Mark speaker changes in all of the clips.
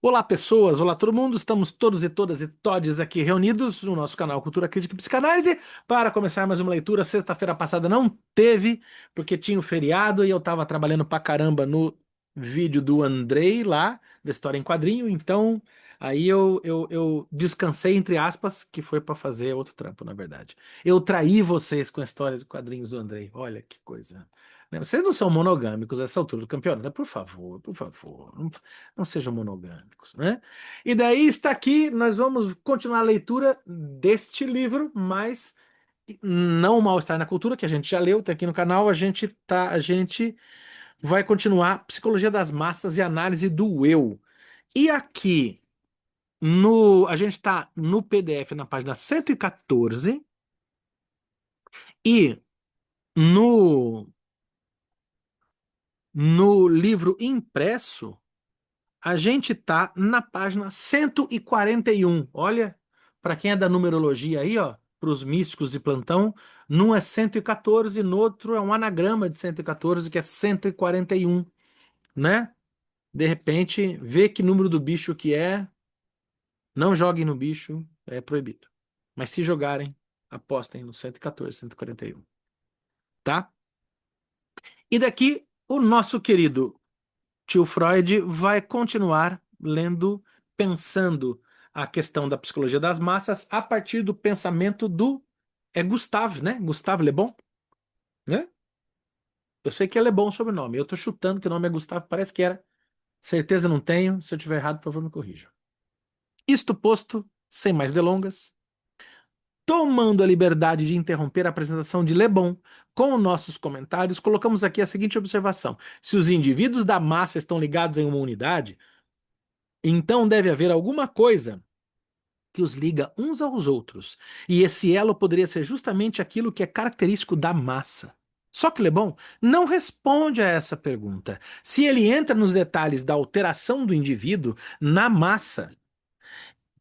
Speaker 1: Olá, pessoas! Olá, todo mundo! Estamos todos e todas e todes aqui reunidos no nosso canal Cultura Crítica e Psicanálise para começar mais uma leitura. Sexta-feira passada não teve, porque tinha o feriado e eu tava trabalhando pra caramba no vídeo do Andrei lá, da História em Quadrinho, então aí eu descansei, entre aspas, que foi pra fazer outro trampo, na verdade. Eu traí vocês com a história de quadrinhos do Andrei. Olha que coisa. Né? Vocês não são monogâmicos a essa altura do campeonato, né? Por favor. Não sejam monogâmicos, né? E daí está aqui, nós vamos continuar a leitura deste livro, mas não o Mal-Estar na Cultura, que a gente já leu, tá aqui no canal, a gente vai continuar Psicologia das Massas e Análise do Eu. E aqui a gente está no PDF na página 114 e no no livro impresso a gente tá na página 141. Olha, para quem é da numerologia aí, ó, para os místicos de plantão, num é 114, no outro é um anagrama de 114, que é 141, né? De repente, vê que número do bicho que é, não joguem no bicho, é proibido. Mas se jogarem, apostem no 114, 141, tá? E daqui, o nosso querido tio Freud vai continuar lendo, pensando a questão da psicologia das massas a partir do pensamento do Gustave, né? Gustave Le Bon, né? Eu sei que é Le Bon o sobrenome. Eu tô chutando que o nome é Gustave, parece que era. Certeza não tenho. Se eu tiver errado, por favor, me corrija. Isto posto, sem mais delongas, tomando a liberdade de interromper a apresentação de Le Bon com nossos comentários, colocamos aqui a seguinte observação: se os indivíduos da massa estão ligados em uma unidade, então deve haver alguma coisa que os liga uns aos outros. E esse elo poderia ser justamente aquilo que é característico da massa. Só que Le Bon não responde a essa pergunta. Se ele entra nos detalhes da alteração do indivíduo na massa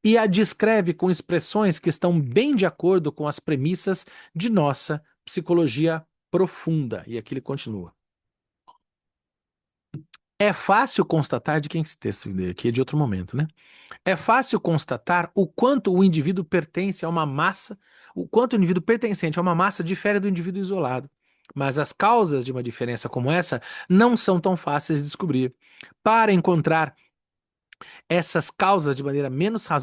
Speaker 1: e a descreve com expressões que estão bem de acordo com as premissas de nossa psicologia profunda. E aqui ele continua. É fácil constatar de quem esse texto aqui é de outro momento, né? É fácil constatar o quanto o indivíduo pertence a uma massa, o quanto o indivíduo pertencente a uma massa difere do indivíduo isolado. Mas as causas de uma diferença como essa não são tão fáceis de descobrir. Para encontrar essas causas de maneira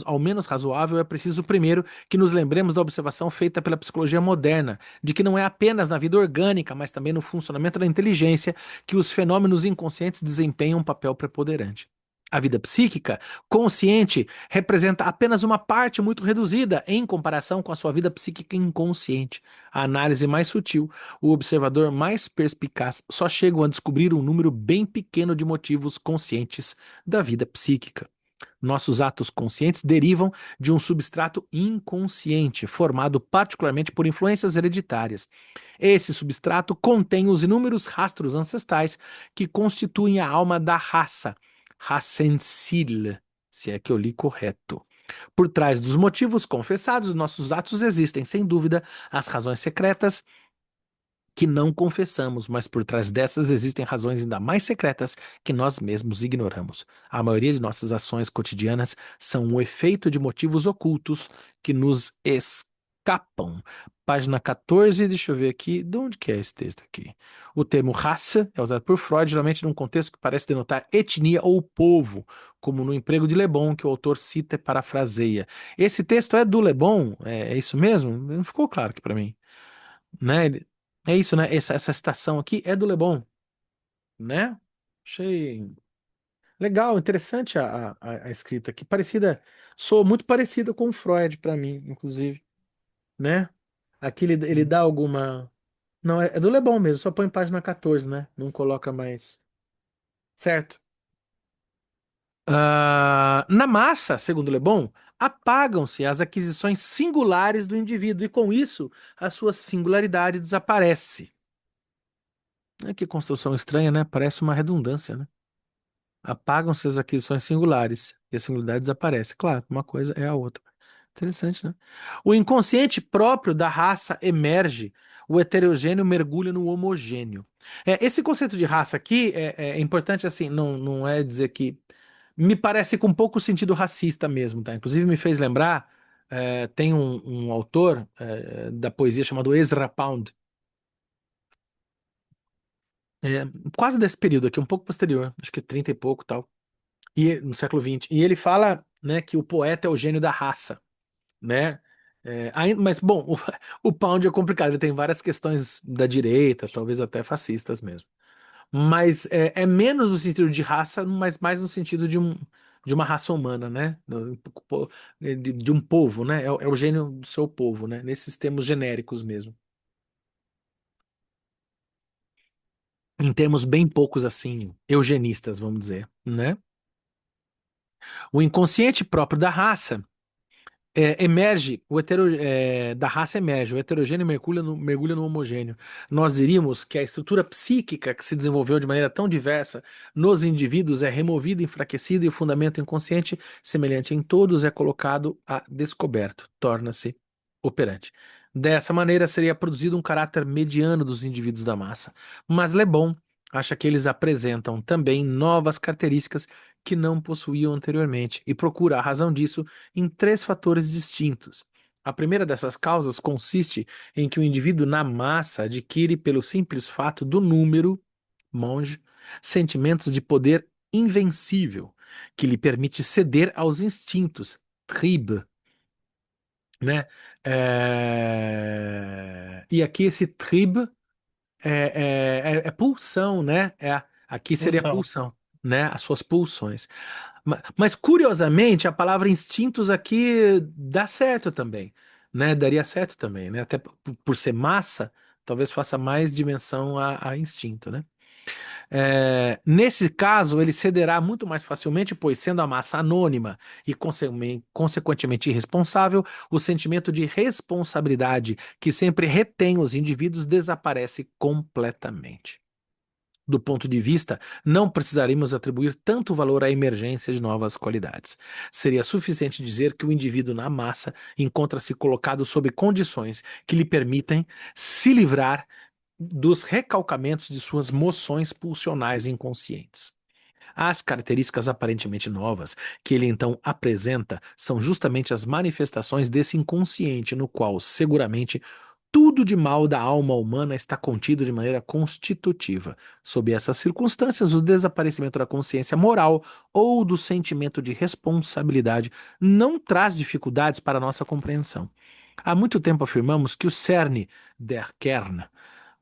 Speaker 1: ao menos razoável, é preciso primeiro que nos lembremos da observação feita pela psicologia moderna, de que não é apenas na vida orgânica, mas também no funcionamento da inteligência que os fenômenos inconscientes desempenham um papel preponderante. A vida psíquica, consciente, representa apenas uma parte muito reduzida em comparação com a sua vida psíquica inconsciente. A análise mais sutil, o observador mais perspicaz, só chegam a descobrir um número bem pequeno de motivos conscientes da vida psíquica. Nossos atos conscientes derivam de um substrato inconsciente, formado particularmente por influências hereditárias. Esse substrato contém os inúmeros rastros ancestrais que constituem a alma da raça, Rassensil, se é que eu li correto. Por trás dos motivos confessados, nossos atos existem, sem dúvida, as razões secretas que não confessamos, mas por trás dessas existem razões ainda mais secretas que nós mesmos ignoramos. A maioria de nossas ações cotidianas são o efeito de motivos ocultos que nos escapam. Página 14, deixa eu ver aqui, de onde que é esse texto aqui? O termo raça é usado por Freud, geralmente num contexto que parece denotar etnia ou povo, como no Emprego de Le Bon, que o autor cita e parafraseia. Esse texto é do Le Bon? É isso mesmo? Não ficou claro aqui para mim, né? É isso, né? Essa citação aqui é do Le Bon, né? Achei legal, interessante a escrita aqui. Parecida, sou muito parecida com o Freud para mim, inclusive, né? Aqui ele dá alguma. Não, é do Le Bon mesmo, só põe página 14, né? Não coloca mais. Certo. Na massa, segundo Le Bon, apagam-se as aquisições singulares do indivíduo e, com isso, a sua singularidade desaparece. Que construção estranha, né? Parece uma redundância, né? Apagam-se as aquisições singulares e a singularidade desaparece. Claro, uma coisa é a outra. Interessante, né? O inconsciente próprio da raça emerge, o heterogêneo mergulha no homogêneo. Esse conceito de raça aqui é importante, assim, não é dizer que. Me parece com pouco sentido racista mesmo, tá? Inclusive me fez lembrar, tem um autor da poesia chamado Ezra Pound, é, quase desse período aqui, um pouco posterior, acho que 30 e pouco tal, no século XX. E ele fala, né, que o poeta é o gênio da raça, né? Mas, bom, o Pound é complicado, ele tem várias questões da direita, talvez até fascistas mesmo. Mas é menos no sentido de raça, mas mais no sentido de uma raça humana, né? De um povo, né? É o gênio do seu povo, né? Nesses termos genéricos mesmo. Em termos bem poucos, assim, eugenistas, vamos dizer, né? O inconsciente próprio da raça emerge, da raça emerge, o heterogêneo mergulha no homogêneo. Nós diríamos que a estrutura psíquica que se desenvolveu de maneira tão diversa nos indivíduos é removida, enfraquecida e o fundamento inconsciente, semelhante em todos, é colocado a descoberto, torna-se operante. Dessa maneira, seria produzido um caráter mediano dos indivíduos da massa. Mas Le Bon acha que eles apresentam também novas características que não possuíam anteriormente e procura a razão disso em três fatores distintos. A primeira dessas causas consiste em que o indivíduo na massa adquire, pelo simples fato do número, monge, sentimentos de poder invencível, que lhe permite ceder aos instintos, trib, né? E aqui esse trib é pulsão, né? Aqui seria
Speaker 2: Pulsão.
Speaker 1: pulsão, né? As suas pulsões. Mas, curiosamente, a palavra instintos aqui dá certo também, né? Daria certo também, né? Até por ser massa, talvez faça mais dimensão a instinto, né? Nesse caso, ele cederá muito mais facilmente, pois, sendo a massa anônima e, consequentemente, irresponsável, o sentimento de responsabilidade que sempre retém os indivíduos desaparece completamente. Do ponto de vista, não precisaríamos atribuir tanto valor à emergência de novas qualidades. Seria suficiente dizer que o indivíduo na massa encontra-se colocado sob condições que lhe permitem se livrar dos recalcamentos de suas moções pulsionais inconscientes. As características aparentemente novas que ele então apresenta são justamente as manifestações desse inconsciente, no qual, seguramente, tudo de mal da alma humana está contido de maneira constitutiva. Sob essas circunstâncias, o desaparecimento da consciência moral ou do sentimento de responsabilidade não traz dificuldades para a nossa compreensão. Há muito tempo afirmamos que o cerne der Kern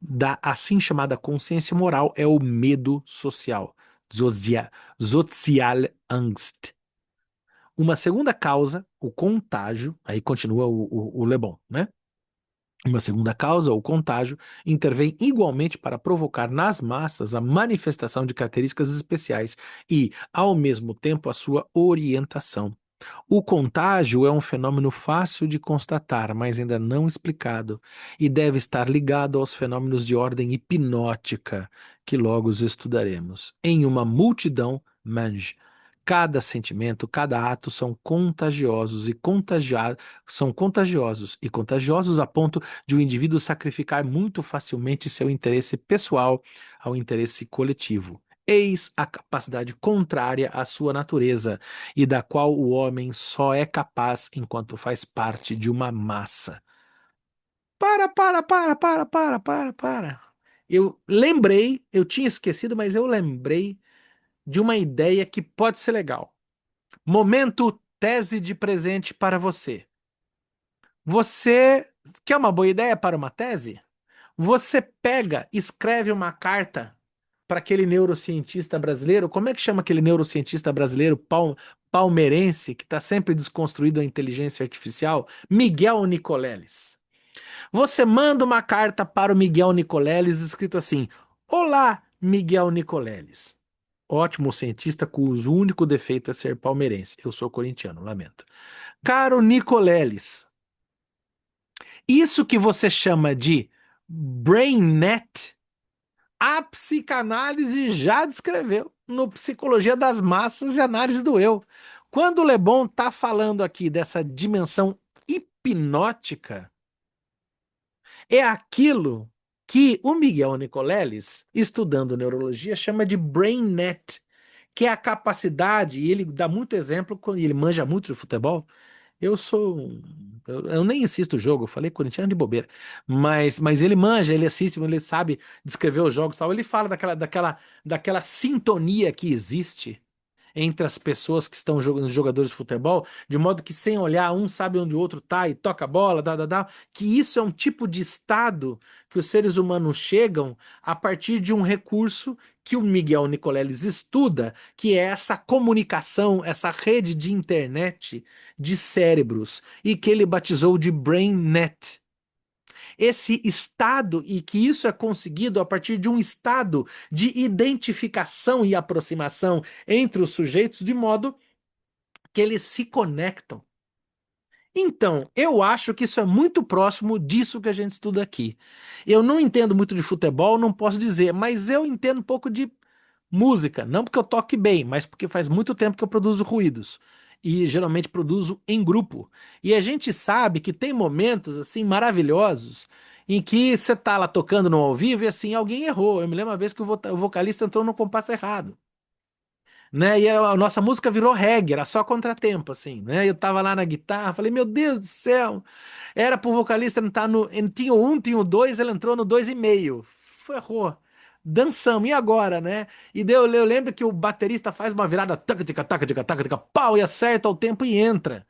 Speaker 1: da assim chamada consciência moral é o medo social, Sozialangst. Uma segunda causa, o contágio, aí continua o Le Bon, né? Uma segunda causa, o contágio, intervém igualmente para provocar nas massas a manifestação de características especiais e, ao mesmo tempo, a sua orientação. O contágio é um fenômeno fácil de constatar, mas ainda não explicado, e deve estar ligado aos fenômenos de ordem hipnótica, que logo os estudaremos. Em uma multidão, mange, cada sentimento, cada ato são contagiosos e contagiosos a ponto de o indivíduo sacrificar muito facilmente seu interesse pessoal ao interesse coletivo. Eis a capacidade contrária à sua natureza e da qual o homem só é capaz enquanto faz parte de uma massa. Para. Eu lembrei, eu tinha esquecido, mas eu lembrei de uma ideia que pode ser legal. Momento tese de presente para você. Você quer uma boa ideia para uma tese? Você pega, escreve uma carta para aquele neurocientista brasileiro. Como é que chama aquele neurocientista brasileiro palmeirense que está sempre desconstruído a inteligência artificial? Miguel Nicoleles. Você manda uma carta para o Miguel Nicoleles escrito assim: Olá, Miguel Nicoleles. Ótimo cientista cujo único defeito é ser palmeirense. Eu sou corintiano, lamento. Caro Nicoleles, isso que você chama de BrainNet, a psicanálise já descreveu no Psicologia das Massas e Análise do Eu. Quando o Le Bon está falando aqui dessa dimensão hipnótica, é aquilo que o Miguel Nicoleles, estudando neurologia, chama de BrainNet, que é a capacidade, e ele dá muito exemplo, quando ele manja muito de futebol. Eu sou. Eu nem assisto o jogo, eu falei corintiano de bobeira. Mas ele manja, ele assiste, ele sabe descrever os jogos e tal. Ele fala daquela sintonia que existe entre as pessoas que estão jogando, os jogadores de futebol, de modo que sem olhar, um sabe onde o outro tá e toca a bola, que isso é um tipo de estado que os seres humanos chegam a partir de um recurso que o Miguel Nicoleles estuda, que é essa comunicação, essa rede de internet de cérebros, e que ele batizou de BrainNet. Esse estado, e que isso é conseguido a partir de um estado de identificação e aproximação entre os sujeitos, de modo que eles se conectam. Então, eu acho que isso é muito próximo disso que a gente estuda aqui. Eu não entendo muito de futebol, não posso dizer, mas eu entendo um pouco de música, não porque eu toque bem, mas porque faz muito tempo que eu produzo ruídos. E geralmente produzo em grupo. E a gente sabe que tem momentos assim maravilhosos em que você tá lá tocando no ao vivo e assim alguém errou. Eu me lembro uma vez que o vocalista entrou no compasso errado, né? E a nossa música virou reggae, era só contratempo, assim, né? Eu tava lá na guitarra, falei, meu Deus do céu, era pro vocalista não estar no. Ele tinha o um, tinha o dois, ele entrou no dois e meio. Ferrou. Dançamos, e agora, né? E eu lembro que o baterista faz uma virada, taca, tica, taca, tica, taca, tica, pau, e acerta o tempo e entra.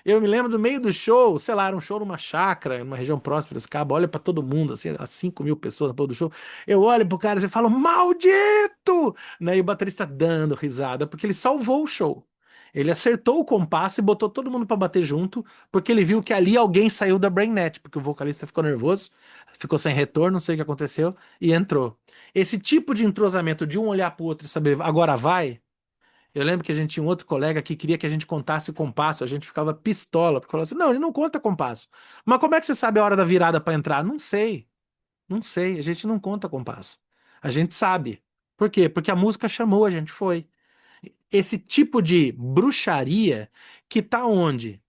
Speaker 1: Eu me lembro do meio do show, sei lá, era um show numa chácara, numa região próxima de Piracicaba, olha pra todo mundo, assim, as 5.000 pessoas no pôr do show. Eu olho pro cara e falo, maldito! Né? E o baterista dando risada, porque ele salvou o show. Ele acertou o compasso e botou todo mundo pra bater junto, porque ele viu que ali alguém saiu da BrainNet, porque o vocalista ficou nervoso, ficou sem retorno, não sei o que aconteceu, e entrou. Esse tipo de entrosamento de um olhar pro outro e saber, agora vai. Eu lembro que a gente tinha um outro colega que queria que a gente contasse compasso, a gente ficava pistola, porque falou assim: não, ele não conta compasso. Mas como é que você sabe a hora da virada para entrar? Não sei, não sei, a gente não conta compasso. A gente sabe. Por quê? Porque a música chamou, a gente foi. Esse tipo de bruxaria que tá onde?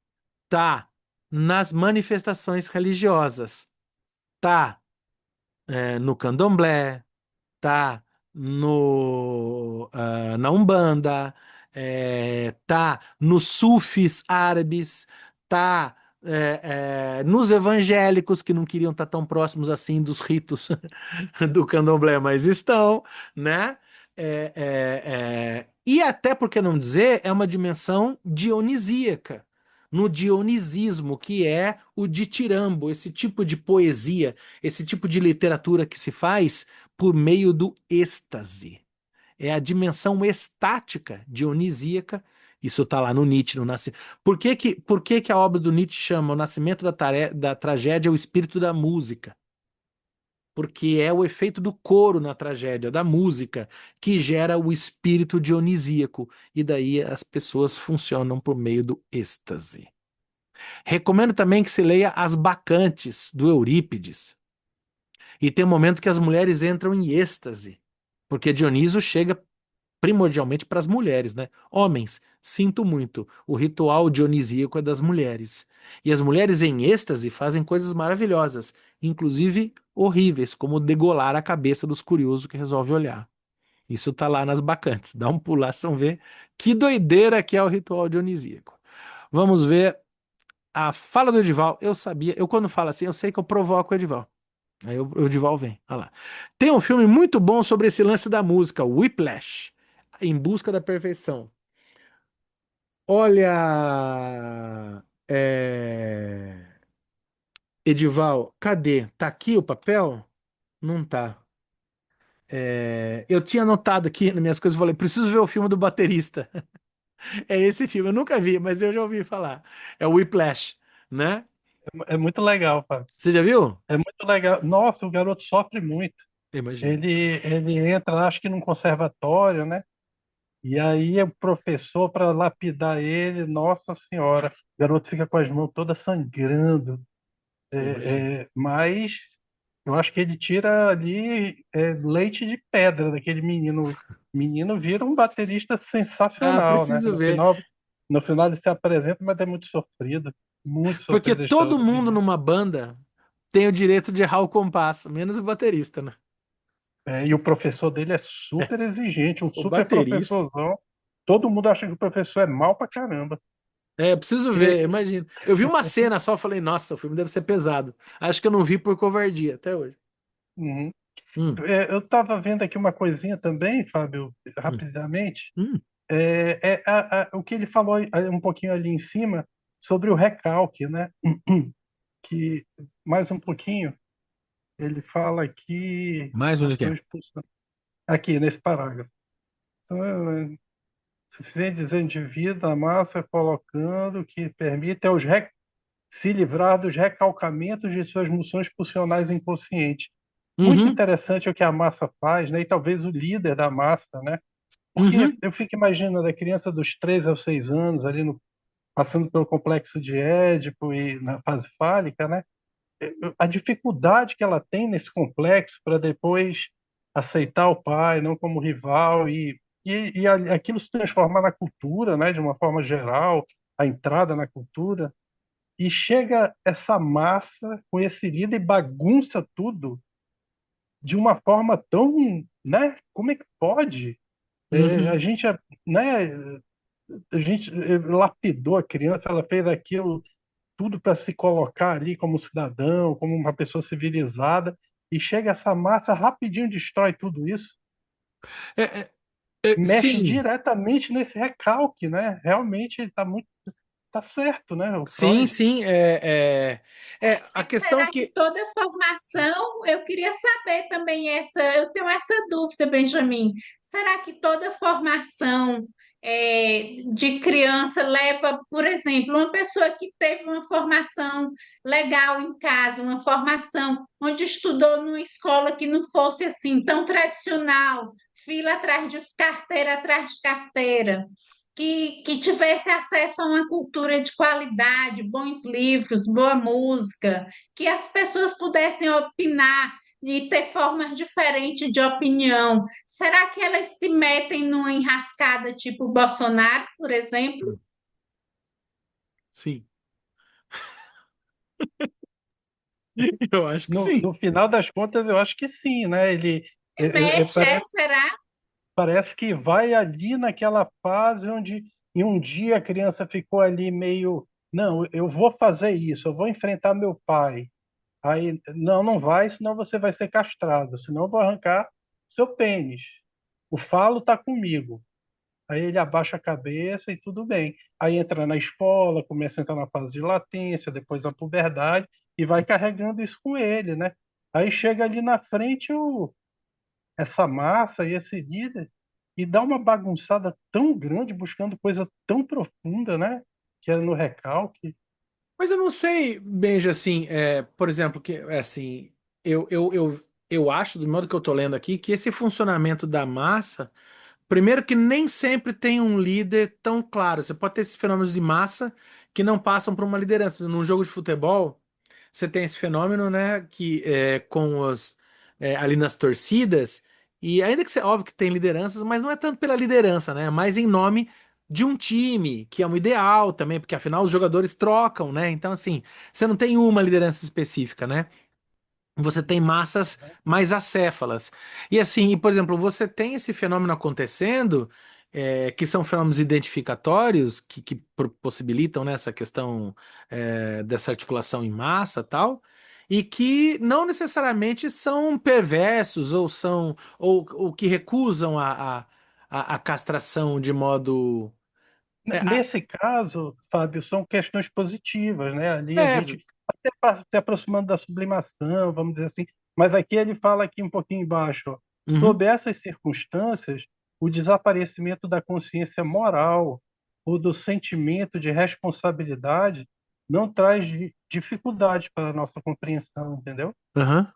Speaker 1: Tá nas manifestações religiosas, tá no candomblé, tá na Umbanda, tá nos sufis árabes, tá nos evangélicos que não queriam estar tão próximos assim dos ritos do candomblé, mas estão, né? E até por que não dizer, é uma dimensão dionisíaca. No dionisismo, que é o ditirambo, esse tipo de poesia, esse tipo de literatura que se faz por meio do êxtase. É a dimensão estática dionisíaca. Isso está lá no Nietzsche, no nascimento. Por que que a obra do Nietzsche chama O Nascimento da Tragédia o espírito da música? Porque é o efeito do coro na tragédia, da música, que gera o espírito dionisíaco. E daí as pessoas funcionam por meio do êxtase. Recomendo também que se leia As Bacantes, do Eurípides. E tem um momento que as mulheres entram em êxtase, porque Dioniso chega primordialmente para as mulheres, né? Homens, sinto muito, o ritual dionisíaco é das mulheres. E as mulheres em êxtase fazem coisas maravilhosas, inclusive horríveis, como degolar a cabeça dos curiosos que resolve olhar. Isso tá lá nas bacantes. Dá um pular, vocês vão ver que doideira que é o ritual dionisíaco. Vamos ver a fala do Edival. Eu sabia, eu quando falo assim, eu sei que eu provoco o Edival. Aí o Edival vem, olha lá. Tem um filme muito bom sobre esse lance da música, Whiplash, Em Busca da Perfeição. Olha, Edival, cadê? Tá aqui o papel? Não tá. Eu tinha anotado aqui nas minhas coisas, falei, preciso ver o filme do baterista. É esse filme, eu nunca vi, mas eu já ouvi falar. É o Whiplash, né?
Speaker 2: É muito legal, Fábio.
Speaker 1: Você já viu?
Speaker 2: É muito legal. Nossa, o garoto sofre muito.
Speaker 1: Imagino.
Speaker 2: Ele entra, acho que num conservatório, né? E aí o professor, para lapidar ele, nossa senhora, o garoto fica com as mãos todas sangrando.
Speaker 1: Imagino.
Speaker 2: Mas eu acho que ele tira ali leite de pedra daquele menino. O menino vira um baterista
Speaker 1: Ah,
Speaker 2: sensacional, né?
Speaker 1: preciso ver.
Speaker 2: No final ele se apresenta, mas é muito
Speaker 1: Porque
Speaker 2: sofrido a história
Speaker 1: todo
Speaker 2: do
Speaker 1: mundo
Speaker 2: menino.
Speaker 1: numa banda tem o direito de errar o compasso, menos o baterista, né?
Speaker 2: E o professor dele é super exigente, um
Speaker 1: O
Speaker 2: super
Speaker 1: baterista.
Speaker 2: professorzão. Todo mundo acha que o professor é mal pra caramba.
Speaker 1: É, preciso ver,
Speaker 2: Porque,
Speaker 1: imagina. Eu vi uma cena só, falei, nossa, o filme deve ser pesado. Acho que eu não vi por covardia até hoje.
Speaker 2: uhum.
Speaker 1: Hum,
Speaker 2: Eu estava vendo aqui uma coisinha também, Fábio,
Speaker 1: hum,
Speaker 2: rapidamente.
Speaker 1: hum.
Speaker 2: O que ele falou um pouquinho ali em cima sobre o recalque, né? Que mais um pouquinho ele fala aqui
Speaker 1: Mais onde que é?
Speaker 2: ações aqui nesse parágrafo. Então, suficiente dizer indivíduo, a massa colocando que permite se livrar dos recalcamentos de suas funções pulsionais inconscientes. Muito
Speaker 1: Uhum,
Speaker 2: interessante o que a massa faz, né? E talvez o líder da massa, né? Porque
Speaker 1: uhum,
Speaker 2: eu fico imaginando a criança dos 3 aos 6 anos, ali no, passando pelo complexo de Édipo e na fase fálica, né? A dificuldade que ela tem nesse complexo para depois aceitar o pai, não como rival, aquilo se transformar na cultura, né? De uma forma geral, a entrada na cultura. E chega essa massa com esse líder e bagunça tudo de uma forma tão, né? Como é que pode? A
Speaker 1: uhum.
Speaker 2: gente, né? A gente lapidou a criança, ela fez aquilo tudo para se colocar ali como cidadão, como uma pessoa civilizada, e chega essa massa rapidinho destrói tudo isso,
Speaker 1: É,
Speaker 2: mexe
Speaker 1: sim,
Speaker 2: diretamente nesse recalque, né? Realmente tá certo, né, o
Speaker 1: sim,
Speaker 2: Freud?
Speaker 1: sim. A questão
Speaker 3: Será que
Speaker 1: que.
Speaker 3: toda formação, eu queria saber também eu tenho essa dúvida, Benjamin. Será que toda formação de criança leva, por exemplo, uma pessoa que teve uma formação legal em casa, uma formação onde estudou numa escola que não fosse assim tão tradicional, fila atrás de carteira, que tivesse acesso a uma cultura de qualidade, bons livros, boa música, que as pessoas pudessem opinar e ter formas diferentes de opinião. Será que elas se metem numa enrascada tipo Bolsonaro, por exemplo?
Speaker 1: Sim, eu acho que
Speaker 2: No,
Speaker 1: sim.
Speaker 2: no final das contas, eu acho que sim, né? Ele
Speaker 3: Se mete, será?
Speaker 2: parece que vai ali naquela fase onde em um dia a criança ficou ali meio, não, eu vou fazer isso, eu vou enfrentar meu pai. Aí, não, não vai, senão você vai ser castrado, senão eu vou arrancar seu pênis. O falo está comigo. Aí ele abaixa a cabeça e tudo bem. Aí entra na escola, começa a entrar na fase de latência, depois a puberdade, e vai carregando isso com ele, né? Aí chega ali na frente essa massa e esse líder e dá uma bagunçada tão grande, buscando coisa tão profunda, né? Que é no recalque.
Speaker 1: Mas eu não sei, Benja, assim, por exemplo, que assim, eu acho, do modo que eu tô lendo aqui, que esse funcionamento da massa. Primeiro que nem sempre tem um líder tão claro. Você pode ter esses fenômenos de massa que não passam por uma liderança. Num jogo de futebol, você tem esse fenômeno, né, que com ali nas torcidas, e ainda que óbvio que tem lideranças, mas não é tanto pela liderança, né, é mais em nome de um time, que é um ideal também, porque afinal os jogadores trocam, né? Então assim, você não tem uma liderança específica, né? Você tem massas mais acéfalas. E assim, por exemplo, você tem esse fenômeno acontecendo, que são fenômenos identificatórios, que possibilitam, né, essa questão, dessa articulação em massa tal, e que não necessariamente são perversos ou que recusam a castração de modo. É, a-
Speaker 2: Nesse caso, Fábio, são questões positivas, né? Ali a
Speaker 1: é,
Speaker 2: gente até se aproximando da sublimação, vamos dizer assim, mas aqui ele fala aqui um pouquinho embaixo, ó,
Speaker 1: uhum,
Speaker 2: sob essas circunstâncias, o desaparecimento da consciência moral ou do sentimento de responsabilidade não traz dificuldade para a nossa compreensão, entendeu?
Speaker 1: aham,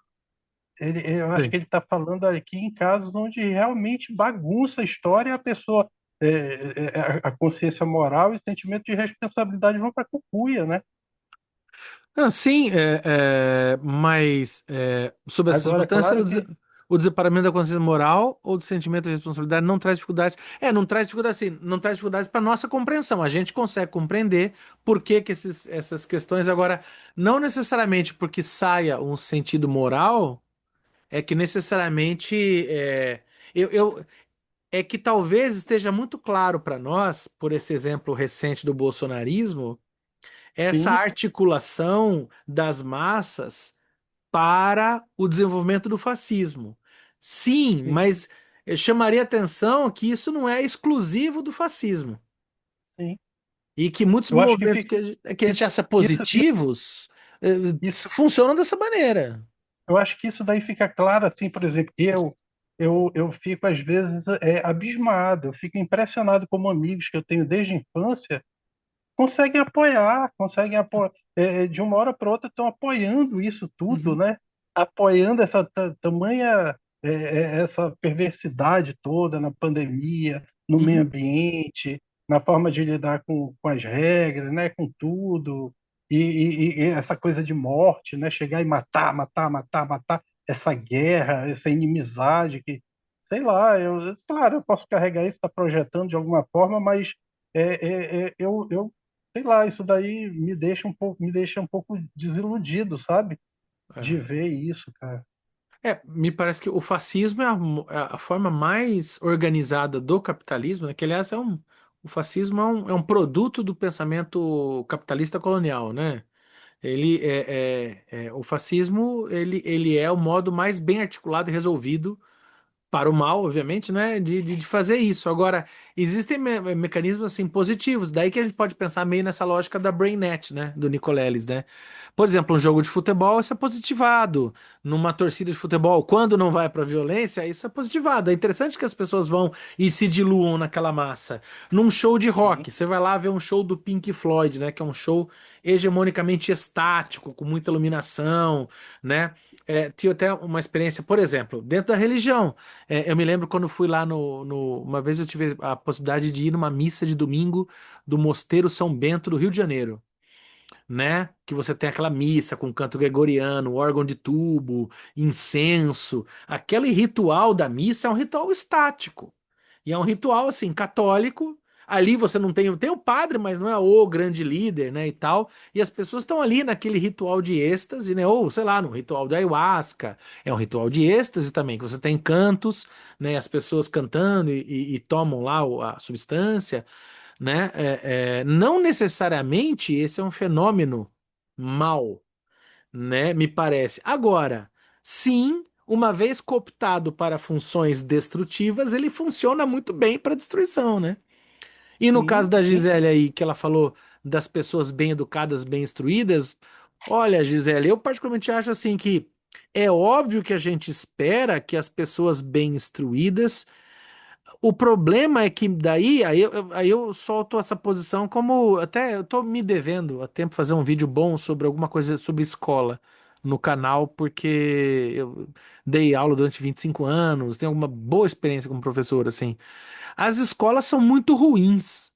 Speaker 2: Eu acho
Speaker 1: sei.
Speaker 2: que ele está falando aqui em casos onde realmente bagunça a história e a pessoa, a consciência moral e o sentimento de responsabilidade vão para a cucuia, né?
Speaker 1: Não, sim, mas sob essa
Speaker 2: Agora,
Speaker 1: circunstância,
Speaker 2: claro que
Speaker 1: o desaparecimento da consciência moral ou do sentimento de responsabilidade não traz dificuldades. Não traz dificuldades, sim, não traz dificuldades para nossa compreensão. A gente consegue compreender por que que essas questões, agora, não necessariamente porque saia um sentido moral, é que necessariamente eu, é que talvez esteja muito claro para nós, por esse exemplo recente do bolsonarismo, essa
Speaker 2: Sim,
Speaker 1: articulação das massas para o desenvolvimento do fascismo. Sim,
Speaker 2: sim,
Speaker 1: mas eu chamaria atenção que isso não é exclusivo do fascismo.
Speaker 2: sim.
Speaker 1: E que muitos
Speaker 2: Eu acho que
Speaker 1: movimentos que a gente
Speaker 2: isso,
Speaker 1: acha
Speaker 2: isso,
Speaker 1: positivos
Speaker 2: isso,
Speaker 1: funcionam dessa maneira.
Speaker 2: eu acho que isso daí fica claro, assim, por exemplo, eu fico às vezes abismado, eu fico impressionado como amigos que eu tenho desde a infância conseguem apoiar, de uma hora para outra estão apoiando isso tudo,
Speaker 1: Uhum,
Speaker 2: né? Apoiando essa tamanha essa perversidade toda na pandemia, no meio
Speaker 1: uhum,
Speaker 2: ambiente, na forma de lidar com as regras, né? Com tudo e essa coisa de morte, né? Chegar e matar, matar, matar, matar, essa guerra, essa inimizade que, sei lá, claro, eu posso carregar isso, estar projetando de alguma forma, mas eu sei lá, isso daí me deixa um pouco desiludido, sabe? De
Speaker 1: é.
Speaker 2: ver isso, cara.
Speaker 1: Me parece que o fascismo é é a forma mais organizada do capitalismo, né? Que, aliás, o fascismo é um produto do pensamento capitalista colonial, né? O fascismo, ele é o modo mais bem articulado e resolvido para o mal, obviamente, né, de fazer isso. Agora, existem mecanismos assim positivos, daí que a gente pode pensar meio nessa lógica da BrainNet, né, do Nicoleles, né? Por exemplo, um jogo de futebol, isso é positivado. Numa torcida de futebol, quando não vai para violência, isso é positivado. É interessante que as pessoas vão e se diluam naquela massa. Num show de
Speaker 2: Sim,
Speaker 1: rock, você vai lá ver um show do Pink Floyd, né, que é um show hegemonicamente estático, com muita iluminação, né? Tive até uma experiência, por exemplo, dentro da religião. Eu me lembro quando fui lá Uma vez eu tive a possibilidade de ir numa missa de domingo do Mosteiro São Bento do Rio de Janeiro, né? Que você tem aquela missa com canto gregoriano, órgão de tubo, incenso. Aquele ritual da missa é um ritual estático. E é um ritual, assim, católico. Ali você não tem o padre, mas não é o grande líder, né, e tal. E as pessoas estão ali naquele ritual de êxtase, né, ou sei lá, no ritual da ayahuasca. É um ritual de êxtase também, que você tem cantos, né, as pessoas cantando e tomam lá a substância, né? Não necessariamente esse é um fenômeno mal, né? Me parece. Agora, sim, uma vez cooptado para funções destrutivas, ele funciona muito bem para destruição, né? E no caso
Speaker 2: sim,
Speaker 1: da
Speaker 2: sim,
Speaker 1: Gisele aí, que ela falou das pessoas bem educadas, bem instruídas, olha, Gisele, eu particularmente acho assim que é óbvio que a gente espera que as pessoas bem instruídas o problema é que daí, aí eu solto essa posição como até eu tô me devendo a tempo fazer um vídeo bom sobre alguma coisa sobre escola no canal, porque eu dei aula durante 25 anos, tenho uma boa experiência como professor, assim. As escolas são muito ruins.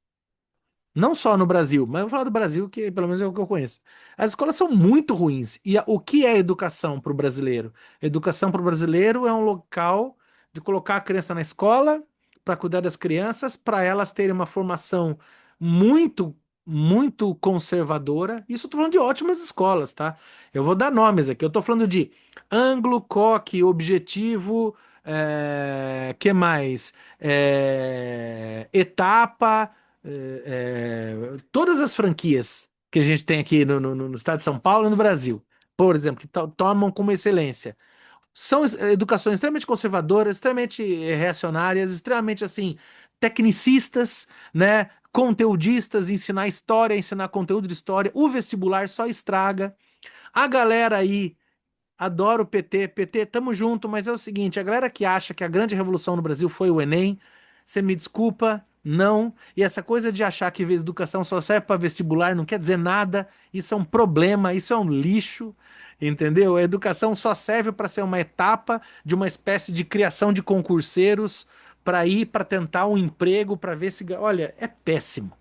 Speaker 1: Não só no Brasil, mas eu vou falar do Brasil, que pelo menos é o que eu conheço. As escolas são muito ruins. E o que é educação para o brasileiro? Educação para o brasileiro é um local de colocar a criança na escola para cuidar das crianças, para elas terem uma formação muito, muito conservadora. Isso eu tô falando de ótimas escolas, tá? Eu vou dar nomes aqui. Eu tô falando de Anglo, Coque, Objetivo, que mais? Etapa. Todas as franquias que a gente tem aqui no estado de São Paulo e no Brasil, por exemplo, que tomam como excelência, são educações extremamente conservadoras, extremamente reacionárias, extremamente assim, tecnicistas, né? Conteudistas, ensinar história, ensinar conteúdo de história. O vestibular só estraga. A galera aí adora o PT. PT, tamo junto, mas é o seguinte: a galera que acha que a grande revolução no Brasil foi o Enem, você me desculpa, não. E essa coisa de achar que educação só serve para vestibular não quer dizer nada. Isso é um problema, isso é um lixo, entendeu? A educação só serve para ser uma etapa de uma espécie de criação de concurseiros para ir para tentar um emprego, para ver se. Olha, é péssimo.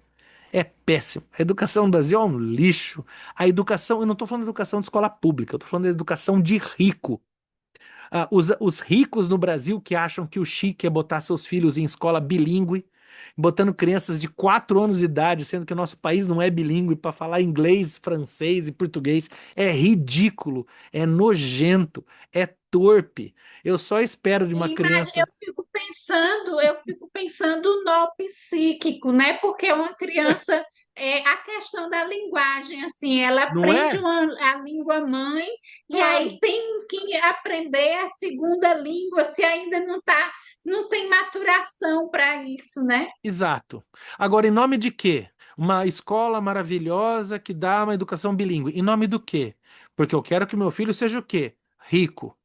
Speaker 1: É péssimo. A educação no Brasil é um lixo. A educação, eu não estou falando de educação de escola pública, eu estou falando de educação de rico. Os ricos no Brasil que acham que o chique é botar seus filhos em escola bilíngue, botando crianças de 4 anos de idade, sendo que o nosso país não é bilíngue, para falar inglês, francês e português, é ridículo, é nojento, é torpe. Eu só espero de uma criança.
Speaker 3: Eu fico pensando no psíquico, né? Porque uma criança, a questão da linguagem, assim, ela
Speaker 1: Não
Speaker 3: aprende
Speaker 1: é?
Speaker 3: a língua mãe e aí
Speaker 1: Claro.
Speaker 3: tem que aprender a segunda língua se ainda não tem maturação para isso, né?
Speaker 1: Exato. Agora, em nome de quê? Uma escola maravilhosa que dá uma educação bilíngue. Em nome do quê? Porque eu quero que meu filho seja o quê? Rico.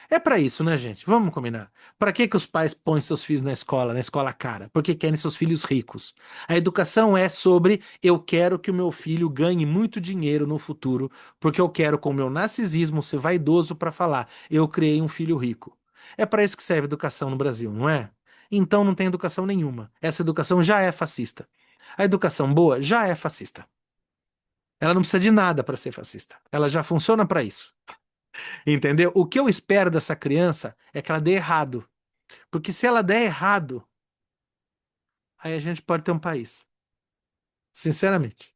Speaker 1: É pra isso, né, gente? Vamos combinar. Pra que que os pais põem seus filhos na escola cara? Porque querem seus filhos ricos. A educação é sobre eu quero que o meu filho ganhe muito dinheiro no futuro, porque eu quero com o meu narcisismo ser vaidoso pra falar, eu criei um filho rico. É pra isso que serve a educação no Brasil, não é? Então não tem educação nenhuma. Essa educação já é fascista. A educação boa já é fascista. Ela não precisa de nada pra ser fascista. Ela já funciona pra isso. Entendeu? O que eu espero dessa criança é que ela dê errado. Porque se ela der errado, aí a gente pode ter um país. Sinceramente.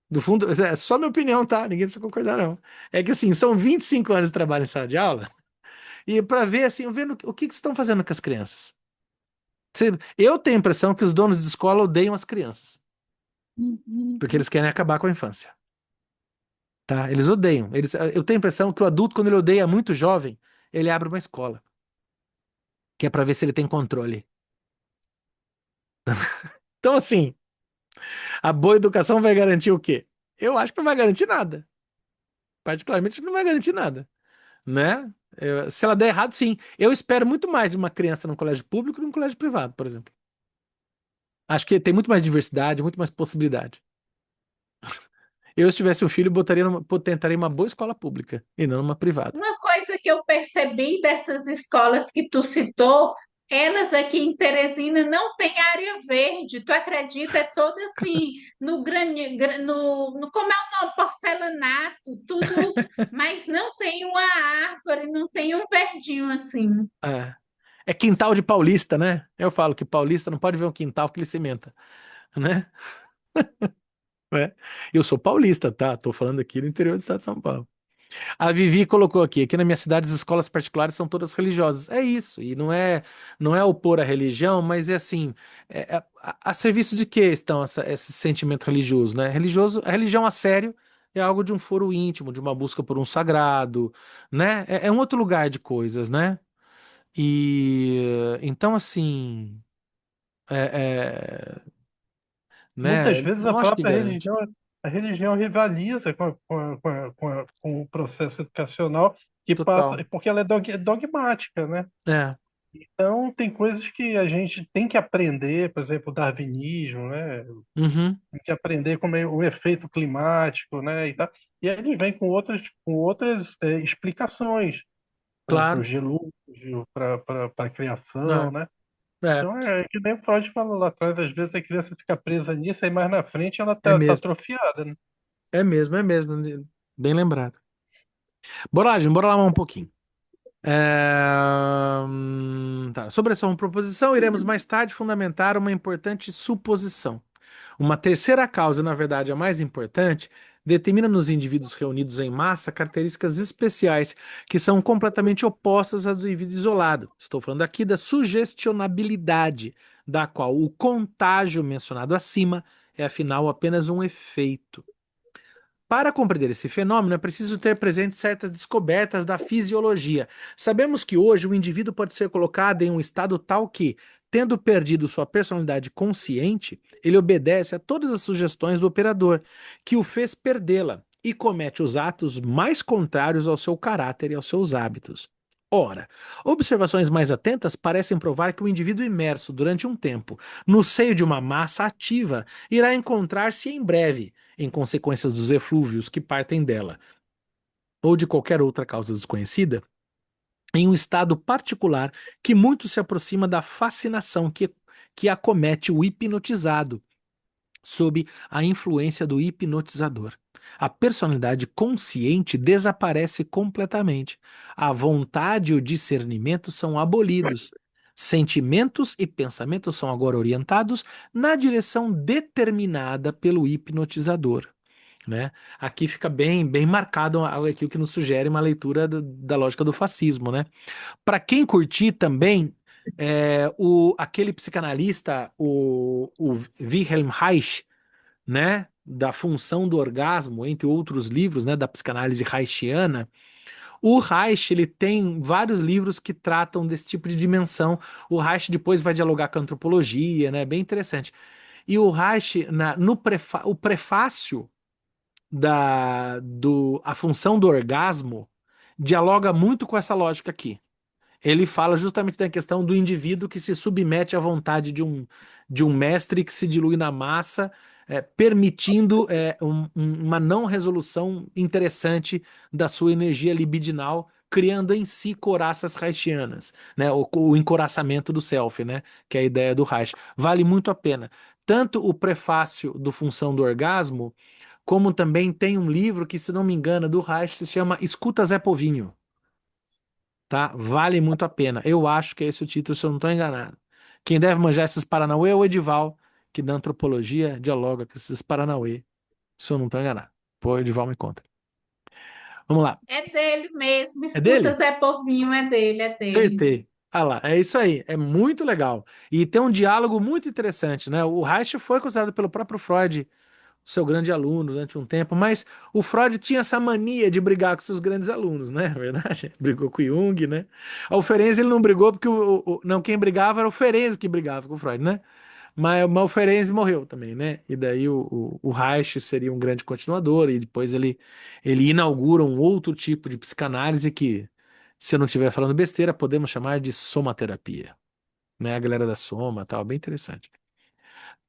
Speaker 1: Do fundo, é só minha opinião, tá? Ninguém precisa concordar, não. É que assim, são 25 anos de trabalho em sala de aula, e para ver assim, vendo o que que estão fazendo com as crianças. Eu tenho a impressão que os donos de escola odeiam as crianças, porque eles querem acabar com a infância, tá? Eles odeiam. Eu tenho a impressão que o adulto, quando ele odeia muito jovem, ele abre uma escola, que é para ver se ele tem controle. Então, assim, a boa educação vai garantir o quê? Eu acho que não vai garantir nada. Particularmente, não vai garantir nada, né? Se ela der errado, sim. Eu espero muito mais de uma criança num colégio público do que num colégio privado, por exemplo. Acho que tem muito mais diversidade, muito mais possibilidade. Eu, se tivesse um filho, tentaria uma boa escola pública e não uma privada.
Speaker 3: Uma coisa que eu percebi dessas escolas que tu citou, elas aqui em Teresina não têm área verde. Tu acredita? É toda assim, como é o nome? Porcelanato, tudo, mas não tem uma árvore, não tem um verdinho assim.
Speaker 1: É. É quintal de paulista, né? Eu falo que paulista não pode ver um quintal que ele cimenta, né? É. Eu sou paulista, tá? Tô falando aqui do interior do estado de São Paulo. A Vivi colocou aqui na minha cidade as escolas particulares são todas religiosas. É isso, e não é opor a religião, mas é assim, a serviço de que estão esse sentimento religioso, né? A religião a sério é algo de um foro íntimo, de uma busca por um sagrado, né? É um outro lugar de coisas, né? E então assim,
Speaker 2: Muitas
Speaker 1: né?
Speaker 2: vezes
Speaker 1: Não acho que garante.
Speaker 2: a religião rivaliza com o processo educacional que passa,
Speaker 1: Total.
Speaker 2: porque ela é dogmática, né?
Speaker 1: É.
Speaker 2: Então, tem coisas que a gente tem que aprender, por exemplo, o darwinismo, né?
Speaker 1: Uhum,
Speaker 2: Tem que aprender como é o efeito climático, né? E tal. E aí ele vem com outras explicações, para
Speaker 1: claro.
Speaker 2: o gelúdio, para a criação,
Speaker 1: É,
Speaker 2: né?
Speaker 1: é,
Speaker 2: Então, é que nem o Freud falou lá atrás, às vezes a criança fica presa nisso, aí mais na frente ela
Speaker 1: é
Speaker 2: tá
Speaker 1: mesmo.
Speaker 2: atrofiada, né?
Speaker 1: É mesmo. Bem lembrado. Boragem, bora lá um pouquinho. Tá. Sobre essa uma proposição, iremos mais tarde fundamentar uma importante suposição. Uma terceira causa, na verdade, a mais importante, determina nos indivíduos reunidos em massa características especiais que são completamente opostas às do indivíduo isolado. Estou falando aqui da sugestionabilidade, da qual o contágio mencionado acima é, afinal, apenas um efeito. Para compreender esse fenômeno, é preciso ter presente certas descobertas da fisiologia. Sabemos que hoje o indivíduo pode ser colocado em um estado tal que, tendo perdido sua personalidade consciente, ele obedece a todas as sugestões do operador, que o fez perdê-la, e comete os atos mais contrários ao seu caráter e aos seus hábitos. Ora, observações mais atentas parecem provar que o indivíduo imerso durante um tempo no seio de uma massa ativa irá encontrar-se em breve em consequências dos eflúvios que partem dela, ou de qualquer outra causa desconhecida, em um estado particular que muito se aproxima da fascinação que acomete o hipnotizado, sob a influência do hipnotizador. A personalidade consciente desaparece completamente. A vontade e o discernimento são abolidos. Sentimentos e pensamentos são agora orientados na direção determinada pelo hipnotizador. né? Aqui fica bem marcado aquilo que nos sugere uma leitura da lógica do fascismo, né? Para quem curtir também, aquele psicanalista, o Wilhelm Reich, né? Da função do orgasmo, entre outros livros, né? Da psicanálise reichiana. O Reich, ele tem vários livros que tratam desse tipo de dimensão. O Reich depois vai dialogar com a antropologia, né? Bem interessante. E o Reich, o prefácio a função do orgasmo dialoga muito com essa lógica aqui. Ele fala justamente da questão do indivíduo que se submete à vontade de um mestre que se dilui na massa, permitindo uma não resolução interessante da sua energia libidinal, criando em si coraças reichianas, né? O encoraçamento do self, né? Que é a ideia do Reich. Vale muito a pena. Tanto o prefácio do Função do Orgasmo, como também tem um livro que, se não me engano, do Reich, se chama Escuta Zé Povinho, tá? Vale muito a pena. Eu acho que é esse o título, se eu não estou enganado. Quem deve manjar esses Paranauê é o Edival, que na antropologia dialoga com esses Paranauê, se eu não estou enganado. Pô, o Edival me conta. Vamos lá.
Speaker 3: É dele mesmo,
Speaker 1: É
Speaker 3: escuta
Speaker 1: dele?
Speaker 3: Zé Povinho, é dele, é dele.
Speaker 1: Acertei. Ah lá, é isso aí. É muito legal. E tem um diálogo muito interessante, né? O Reich foi considerado pelo próprio Freud seu grande aluno durante um tempo, mas o Freud tinha essa mania de brigar com seus grandes alunos, né? É verdade? Brigou com o Jung, né? O Ferenczi ele não brigou porque não, quem brigava era o Ferenczi que brigava com o Freud, né? Mas o Ferenczi morreu também, né? E daí o Reich seria um grande continuador e depois ele inaugura um outro tipo de psicanálise que, se eu não estiver falando besteira, podemos chamar de somaterapia, né? A galera da soma, tal, bem interessante.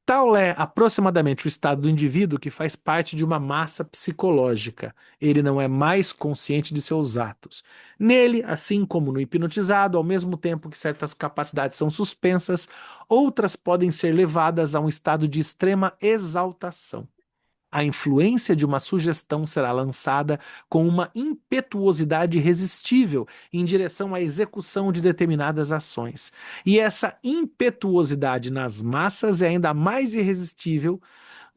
Speaker 1: Tal é aproximadamente o estado do indivíduo que faz parte de uma massa psicológica. Ele não é mais consciente de seus atos. Nele, assim como no hipnotizado, ao mesmo tempo que certas capacidades são suspensas, outras podem ser levadas a um estado de extrema exaltação. A influência de uma sugestão será lançada com uma impetuosidade irresistível em direção à execução de determinadas ações. E essa impetuosidade nas massas é ainda mais irresistível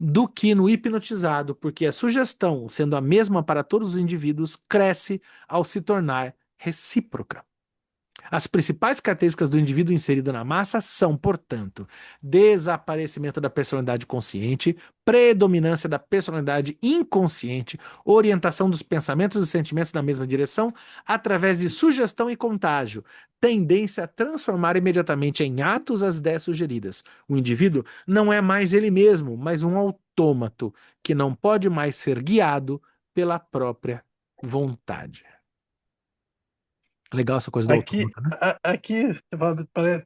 Speaker 1: do que no hipnotizado, porque a sugestão, sendo a mesma para todos os indivíduos, cresce ao se tornar recíproca. As principais características do indivíduo inserido na massa são, portanto, desaparecimento da personalidade consciente, predominância da personalidade inconsciente, orientação dos pensamentos e sentimentos na mesma direção através de sugestão e contágio, tendência a transformar imediatamente em atos as ideias sugeridas. O indivíduo não é mais ele mesmo, mas um autômato que não pode mais ser guiado pela própria vontade. Legal essa coisa do
Speaker 2: Aqui,
Speaker 1: autômato, né?
Speaker 2: aqui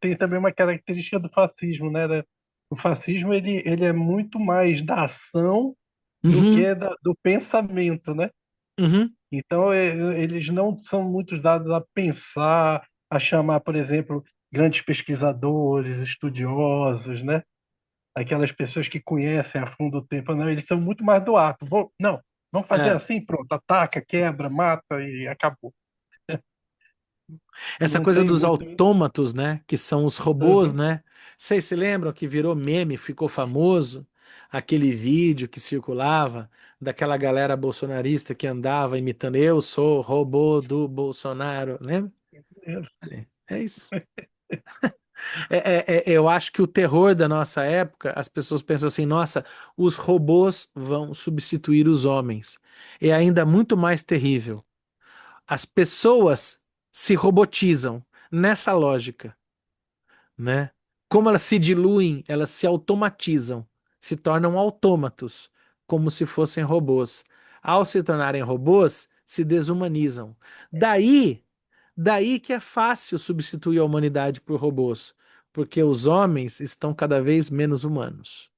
Speaker 2: tem também uma característica do fascismo, né? O fascismo ele é muito mais da ação do
Speaker 1: Uhum.
Speaker 2: que do pensamento, né?
Speaker 1: Uhum.
Speaker 2: Então eles não são muito dados a pensar, a chamar, por exemplo, grandes pesquisadores, estudiosos, né? Aquelas pessoas que conhecem a fundo o tempo, não, eles são muito mais do ato. Não, vamos fazer
Speaker 1: É,
Speaker 2: assim, pronto, ataca, quebra, mata e acabou.
Speaker 1: essa
Speaker 2: Não
Speaker 1: coisa
Speaker 2: tem
Speaker 1: dos
Speaker 2: muito.
Speaker 1: autômatos, né? Que são os robôs,
Speaker 2: Uhum.
Speaker 1: né? Vocês se lembram que virou meme, ficou famoso? Aquele vídeo que circulava daquela galera bolsonarista que andava imitando eu sou robô do Bolsonaro, lembra? É isso. Eu acho que o terror da nossa época, as pessoas pensam assim, nossa, os robôs vão substituir os homens. É ainda muito mais terrível. As pessoas se robotizam nessa lógica, né? Como elas se diluem, elas se automatizam, se tornam autômatos, como se fossem robôs. Ao se tornarem robôs, se desumanizam. Daí, daí que é fácil substituir a humanidade por robôs, porque os homens estão cada vez menos humanos.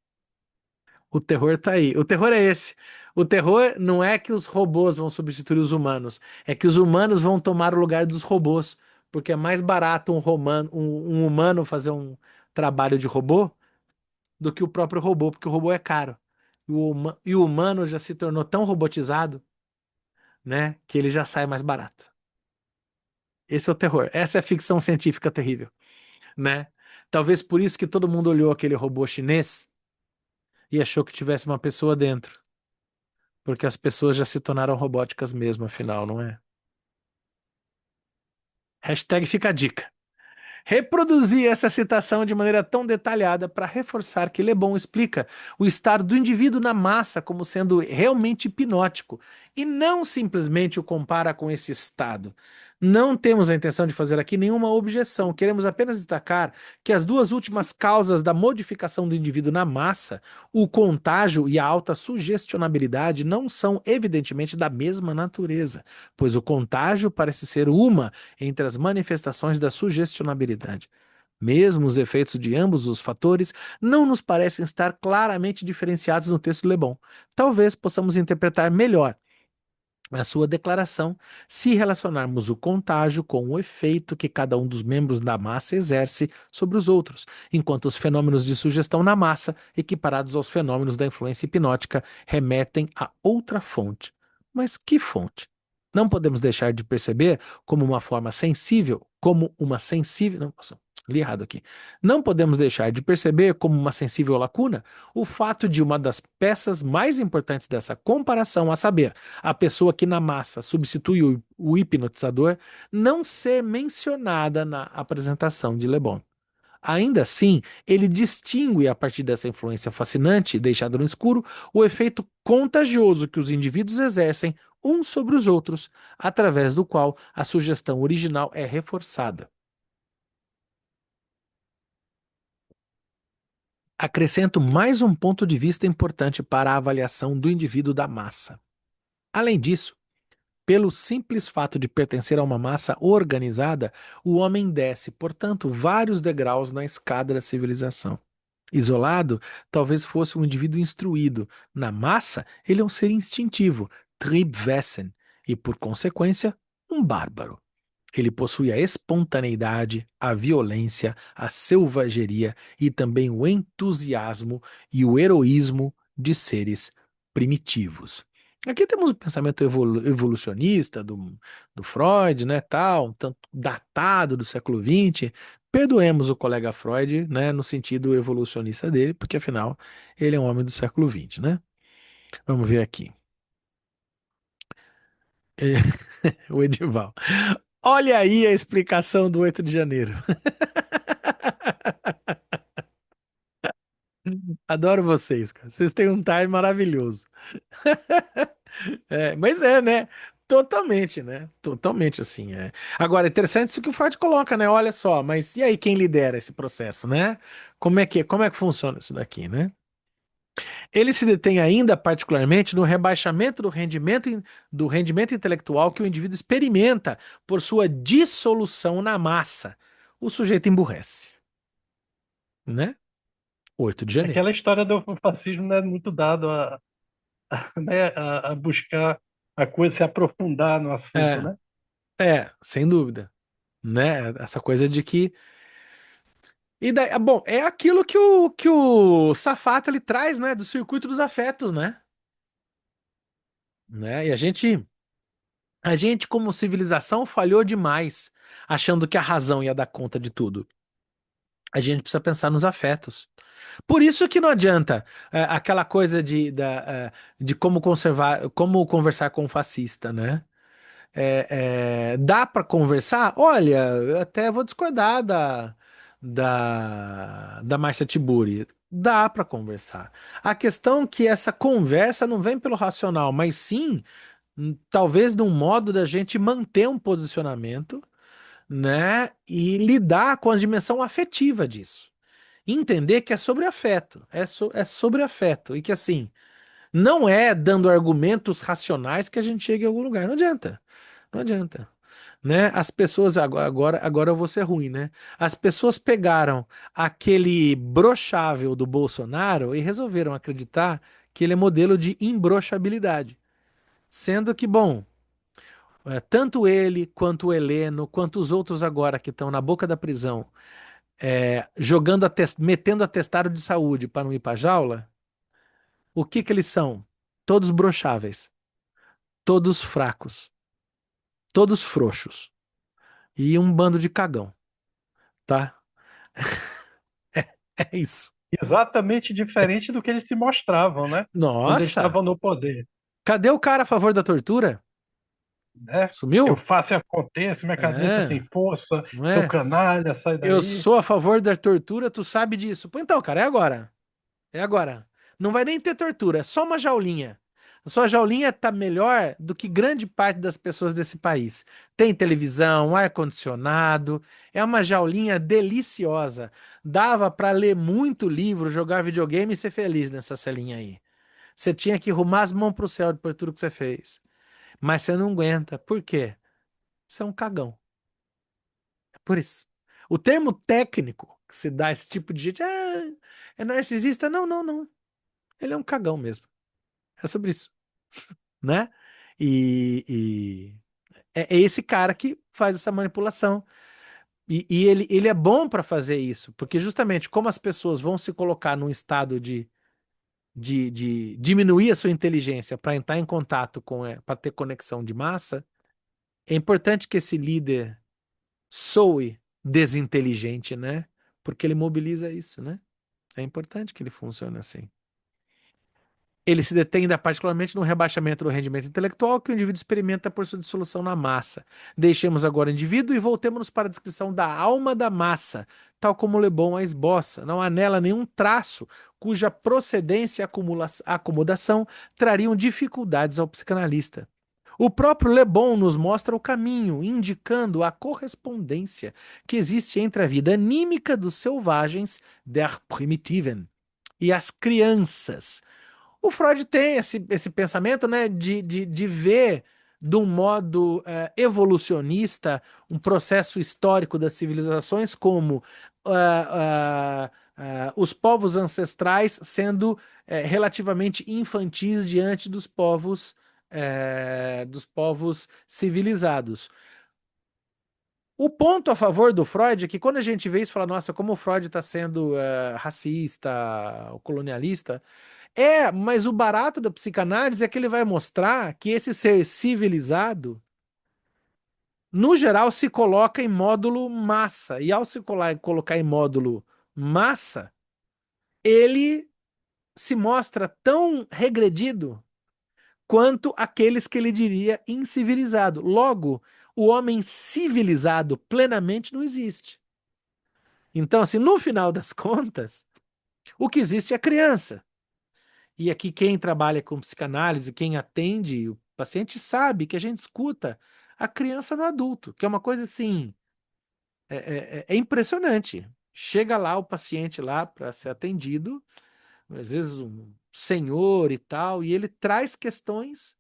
Speaker 1: O terror tá aí. O terror é esse. O terror não é que os robôs vão substituir os humanos, é que os humanos vão tomar o lugar dos robôs, porque é mais barato um humano fazer um trabalho de robô do que o próprio robô, porque o robô é caro. E o humano já se tornou tão robotizado, né, que ele já sai mais barato. Esse é o terror. Essa é a ficção científica terrível, né? Talvez por isso que todo mundo olhou aquele robô chinês e achou que tivesse uma pessoa dentro. Porque as pessoas já se tornaram robóticas mesmo, afinal, não é? Hashtag fica a dica. Reproduzir essa citação de maneira tão detalhada para reforçar que Le Bon explica o estado do indivíduo na massa como sendo realmente hipnótico e não simplesmente o compara com esse estado. Não temos a intenção de fazer aqui nenhuma objeção, queremos apenas destacar que as duas últimas causas da modificação do indivíduo na massa, o contágio e a alta sugestionabilidade, não são evidentemente da mesma natureza, pois o contágio parece ser uma entre as manifestações da sugestionabilidade. Mesmo os efeitos de ambos os fatores não nos parecem estar claramente diferenciados no texto de Le Bon. Talvez possamos interpretar melhor a sua declaração se relacionarmos o contágio com o efeito que cada um dos membros da massa exerce sobre os outros, enquanto os fenômenos de sugestão na massa, equiparados aos fenômenos da influência hipnótica, remetem a outra fonte. Mas que fonte? Não podemos deixar de perceber como uma forma sensível, como uma sensível. Não, nossa, li errado aqui. Não podemos deixar de perceber como uma sensível lacuna o fato de uma das peças mais importantes dessa comparação, a saber, a pessoa que na massa substitui o hipnotizador, não ser mencionada na apresentação de Le Bon. Ainda assim, ele distingue, a partir dessa influência fascinante deixada no escuro, o efeito contagioso que os indivíduos exercem uns sobre os outros, através do qual a sugestão original é reforçada. Acrescento mais um ponto de vista importante para a avaliação do indivíduo da massa. Além disso, pelo simples fato de pertencer a uma massa organizada, o homem desce, portanto, vários degraus na escada da civilização. Isolado, talvez fosse um indivíduo instruído. Na massa, ele é um ser instintivo, Triebwesen, e, por consequência, um bárbaro. Ele possui a espontaneidade, a violência, a selvageria e também o entusiasmo e o heroísmo de seres primitivos. Aqui temos o pensamento evolucionista do Freud, né, tal, um tanto datado do século XX. Perdoemos o colega Freud, né, no sentido evolucionista dele, porque afinal ele é um homem do século XX, né? Vamos ver aqui. O Edival. Olha aí a explicação do 8 de janeiro. Adoro vocês, cara. Vocês têm um time maravilhoso. É, mas é, né? Totalmente, né? Totalmente assim, é. Agora, é interessante isso que o Freud coloca, né? Olha só, mas e aí quem lidera esse processo, né? Como é que funciona isso daqui, né? Ele se detém ainda particularmente no rebaixamento do rendimento intelectual que o indivíduo experimenta por sua dissolução na massa. O sujeito emburrece, né? 8 de janeiro.
Speaker 2: Aquela história do fascismo não é muito dado né, a buscar a coisa, se aprofundar no assunto,
Speaker 1: É,
Speaker 2: né?
Speaker 1: sem dúvida, né? Essa coisa de que e daí, bom, é aquilo que o Safato ele traz, né, do circuito dos afetos, né? E a gente como civilização falhou demais, achando que a razão ia dar conta de tudo. A gente precisa pensar nos afetos. Por isso que não adianta aquela coisa de como conservar, como conversar com o fascista, né? Dá para conversar? Olha, eu até vou discordar da Márcia Tiburi. Dá para conversar. A questão é que essa conversa não vem pelo racional, mas sim, talvez de um modo da gente manter um posicionamento, né? E lidar com a dimensão afetiva disso. Entender que é sobre afeto, é sobre afeto. E que assim, não é dando argumentos racionais que a gente chega em algum lugar. Não adianta. Não adianta, né? As pessoas agora eu vou ser ruim, né? As pessoas pegaram aquele brochável do Bolsonaro e resolveram acreditar que ele é modelo de imbrochábilidade, sendo que, bom, tanto ele quanto o Heleno, quanto os outros agora que estão na boca da prisão, metendo atestado de saúde para não ir para jaula, o que que eles são? Todos brocháveis, todos fracos, todos frouxos e um bando de cagão, tá? É isso.
Speaker 2: Exatamente diferente do que eles se mostravam, né? Quando eles
Speaker 1: Nossa,
Speaker 2: estavam no poder.
Speaker 1: Cadê o cara a favor da tortura?
Speaker 2: né? Eu
Speaker 1: Sumiu?
Speaker 2: faço e aconteço, minha caneta tem
Speaker 1: É,
Speaker 2: força,
Speaker 1: não
Speaker 2: seu
Speaker 1: é?
Speaker 2: canalha, sai
Speaker 1: Eu
Speaker 2: daí.
Speaker 1: sou a favor da tortura, tu sabe disso. Pô, então, cara, é agora. É agora. Não vai nem ter tortura, é só uma jaulinha. A sua jaulinha tá melhor do que grande parte das pessoas desse país. Tem televisão, ar-condicionado, é uma jaulinha deliciosa. Dava pra ler muito livro, jogar videogame e ser feliz nessa celinha aí. Você tinha que arrumar as mãos pro céu depois de tudo que você fez. Mas você não aguenta. Por quê? Você é um cagão. É por isso. O termo técnico que se dá a esse tipo de gente é narcisista. Não, não, não. Ele é um cagão mesmo. É sobre isso, né? E é esse cara que faz essa manipulação. E ele é bom para fazer isso, porque justamente como as pessoas vão se colocar num estado de diminuir a sua inteligência para entrar em contato com, para ter conexão de massa, é importante que esse líder soe desinteligente, né? Porque ele mobiliza isso, né? É importante que ele funcione assim. Ele se detém ainda particularmente no rebaixamento do rendimento intelectual que o indivíduo experimenta por sua dissolução na massa. Deixemos agora o indivíduo e voltemos para a descrição da alma da massa, tal como Le Bon a esboça. Não há nela nenhum traço cuja procedência e acomodação trariam dificuldades ao psicanalista. O próprio Le Bon nos mostra o caminho, indicando a correspondência que existe entre a vida anímica dos selvagens, der Primitiven, e as crianças. O Freud tem esse pensamento, né, de ver de um modo evolucionista um processo histórico das civilizações como os povos ancestrais sendo relativamente infantis diante dos povos civilizados. O ponto a favor do Freud é que quando a gente vê isso, fala, nossa, como o Freud está sendo racista, colonialista, mas o barato da psicanálise é que ele vai mostrar que esse ser civilizado, no geral, se coloca em módulo massa. E ao se colocar em módulo massa, ele se mostra tão regredido quanto aqueles que ele diria incivilizado. Logo, o homem civilizado plenamente não existe. Então, assim, no final das contas, o que existe é a criança. E aqui quem trabalha com psicanálise, quem atende o paciente sabe que a gente escuta a criança no adulto, que é uma coisa assim, é impressionante. Chega lá o paciente lá para ser atendido, às vezes um senhor e tal, e ele traz questões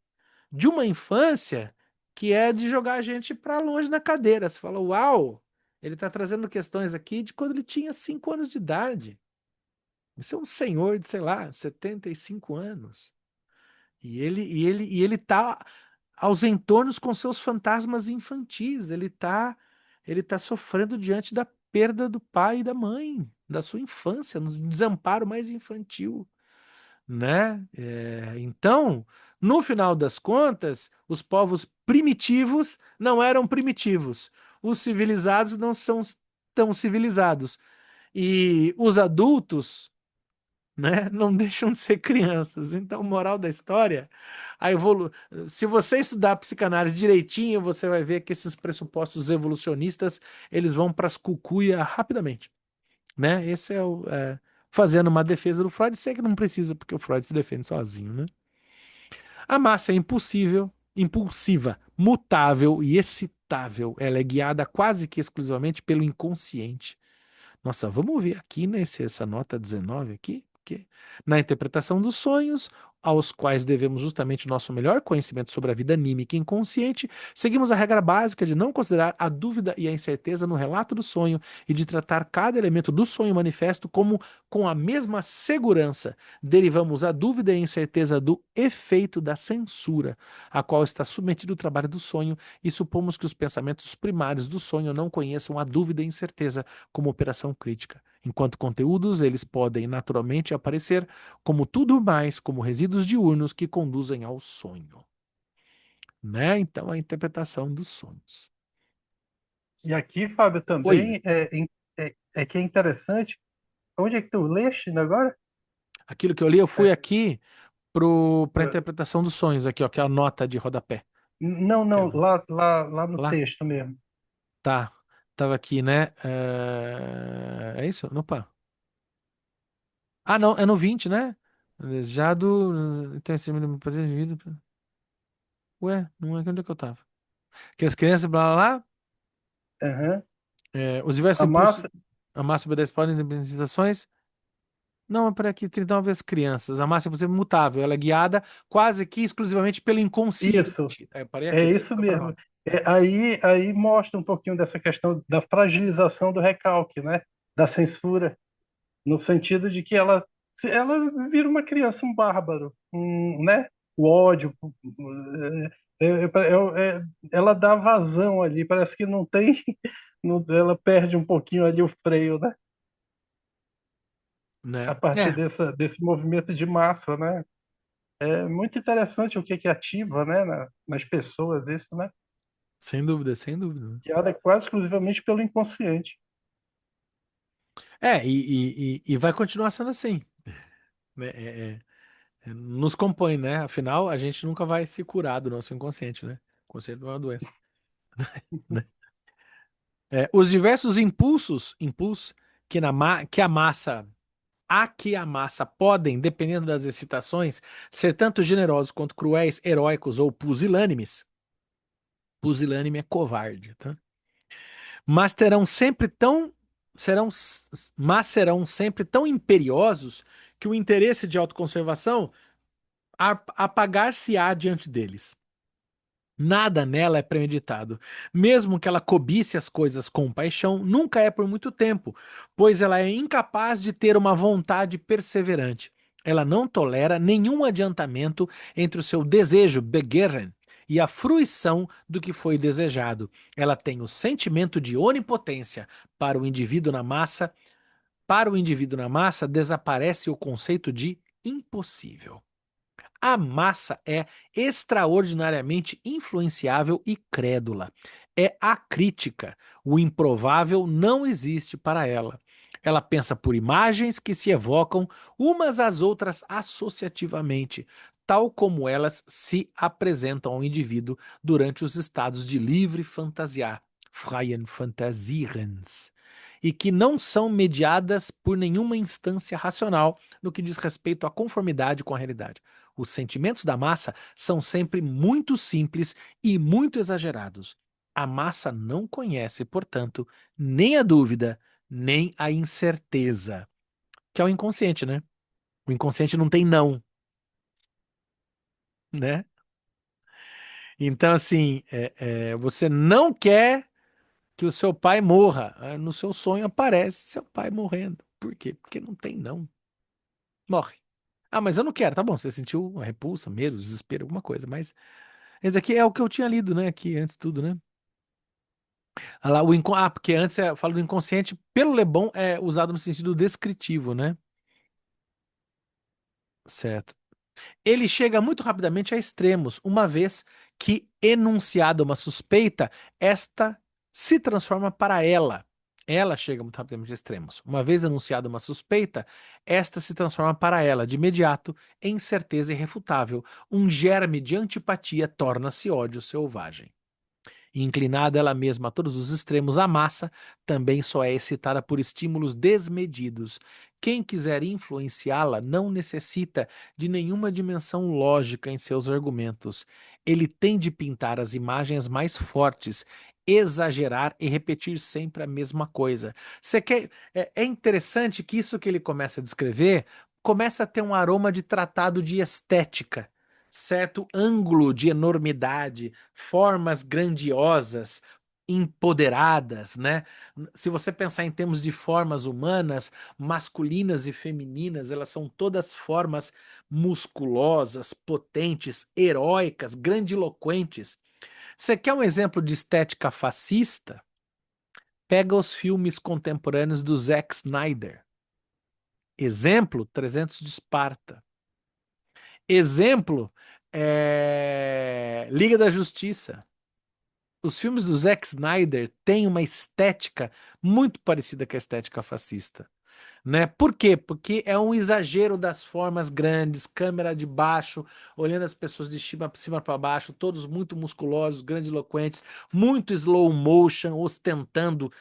Speaker 1: de uma infância que é de jogar a gente para longe na cadeira. Você fala, uau, ele está trazendo questões aqui de quando ele tinha 5 anos de idade. Isso é um senhor de, sei lá, 75 anos. E ele tá aos entornos com seus fantasmas infantis. Ele tá sofrendo diante da perda do pai e da mãe, da sua infância, no desamparo mais infantil, né? Então, no final das contas, os povos primitivos não eram primitivos. Os civilizados não são tão civilizados. E os adultos, né, não deixam de ser crianças. Então, moral da história, a evolu... se você estudar psicanálise direitinho, você vai ver que esses pressupostos evolucionistas, eles vão para as cucuia rapidamente, né? Esse fazendo uma defesa do Freud, sei que não precisa, porque o Freud se defende sozinho, né? A massa é impulsiva, mutável e excitável. Ela é guiada quase que exclusivamente pelo inconsciente. Nossa, vamos ver aqui essa nota 19 aqui, na interpretação dos sonhos, aos quais devemos justamente nosso melhor conhecimento sobre a vida anímica e inconsciente, seguimos a regra básica de não considerar a dúvida e a incerteza no relato do sonho e de tratar cada elemento do sonho manifesto como com a mesma segurança. Derivamos a dúvida e a incerteza do efeito da censura, a qual está submetido o trabalho do sonho, e supomos que os pensamentos primários do sonho não conheçam a dúvida e incerteza como operação crítica. Enquanto conteúdos, eles podem naturalmente aparecer como tudo mais, como resíduos diurnos que conduzem ao sonho. Né? Então, a interpretação dos sonhos.
Speaker 2: E aqui, Fábio,
Speaker 1: Oi,
Speaker 2: também é que é interessante. Onde é que tu leste agora?
Speaker 1: aquilo que eu li, eu fui
Speaker 2: É,
Speaker 1: aqui Para interpretação dos sonhos aqui, ó, que é a nota de rodapé.
Speaker 2: Não, não,
Speaker 1: Perdão.
Speaker 2: lá no
Speaker 1: Lá?
Speaker 2: texto mesmo.
Speaker 1: Tá. Tava aqui, né? É isso? Opa. Ah, não, é no 20, né? Desejado. Tem esse presente de vida. Ué, não é onde é que eu tava? Que as crianças, blá blá blá.
Speaker 2: Aham.
Speaker 1: Os diversos
Speaker 2: A
Speaker 1: impulsos.
Speaker 2: massa,
Speaker 1: A massa obedece podem representações. Não, para aqui, 39 vezes crianças. A massa é sempre mutável. Ela é guiada quase que exclusivamente pelo
Speaker 2: isso,
Speaker 1: inconsciente. Parei
Speaker 2: é
Speaker 1: aqui, depois
Speaker 2: isso
Speaker 1: fica pra
Speaker 2: mesmo.
Speaker 1: nota.
Speaker 2: Aí mostra um pouquinho dessa questão da fragilização do recalque, né? Da censura, no sentido de que ela vira uma criança, um bárbaro, né? O ódio, é, é, ela dá vazão ali, parece que não tem, ela perde um pouquinho ali o freio, né? A
Speaker 1: Né?
Speaker 2: partir
Speaker 1: É,
Speaker 2: desse movimento de massa, né? É muito interessante o que que ativa, né, nas pessoas isso, né?
Speaker 1: sem dúvida, sem dúvida.
Speaker 2: Guiada quase exclusivamente pelo inconsciente.
Speaker 1: E vai continuar sendo assim, né? Nos compõe, né? Afinal, a gente nunca vai se curar do nosso inconsciente, né? O inconsciente não é uma doença, né? Os diversos impulsos que a massa podem, dependendo das excitações, ser tanto generosos quanto cruéis, heróicos ou pusilânimes. Pusilânime é covarde, tá? Mas terão sempre tão serão mas serão sempre tão imperiosos que o interesse de autoconservação apagar-se-á diante deles. Nada nela é premeditado. Mesmo que ela cobice as coisas com paixão, nunca é por muito tempo, pois ela é incapaz de ter uma vontade perseverante. Ela não tolera nenhum adiantamento entre o seu desejo, Begehren, e a fruição do que foi desejado. Ela tem o sentimento de onipotência. Para o indivíduo na massa, para o indivíduo na massa, desaparece o conceito de impossível. A massa é extraordinariamente influenciável e crédula. É acrítica. O improvável não existe para ela. Ela pensa por imagens que se evocam umas às outras associativamente, tal como elas se apresentam ao indivíduo durante os estados de livre fantasiar, freien Fantasierens, e que não são mediadas por nenhuma instância racional no que diz respeito à conformidade com a realidade. Os sentimentos da massa são sempre muito simples e muito exagerados. A massa não conhece, portanto, nem a dúvida, nem a incerteza, que é o inconsciente, né? O inconsciente não tem não, né? Então, assim, você não quer que o seu pai morra. No seu sonho aparece seu pai morrendo. Por quê? Porque não tem não. Morre. Ah, mas eu não quero. Tá bom, você sentiu uma repulsa, medo, desespero, alguma coisa, mas esse aqui é o que eu tinha lido, né, aqui antes de tudo, né? Porque antes eu falo do inconsciente, pelo Lebon é usado no sentido descritivo, né? Certo. Ele chega muito rapidamente a extremos, uma vez que, enunciada uma suspeita, esta se transforma para ela. Ela chega muito rapidamente a extremos. Uma vez enunciada uma suspeita, esta se transforma para ela, de imediato, em certeza irrefutável. Um germe de antipatia torna-se ódio selvagem. Inclinada ela mesma a todos os extremos, a massa também só é excitada por estímulos desmedidos. Quem quiser influenciá-la não necessita de nenhuma dimensão lógica em seus argumentos. Ele tem de pintar as imagens mais fortes, exagerar e repetir sempre a mesma coisa. É interessante que isso que ele começa a descrever começa a ter um aroma de tratado de estética, certo ângulo de enormidade, formas grandiosas, empoderadas, né? Se você pensar em termos de formas humanas, masculinas e femininas, elas são todas formas musculosas, potentes, heróicas, grandiloquentes. Você quer um exemplo de estética fascista? Pega os filmes contemporâneos do Zack Snyder. Exemplo, 300 de Esparta. Exemplo, Liga da Justiça. Os filmes do Zack Snyder têm uma estética muito parecida com a estética fascista. né? Por quê? Porque é um exagero das formas grandes, câmera de baixo, olhando as pessoas de cima para baixo, todos muito musculosos, grandiloquentes, muito slow motion, ostentando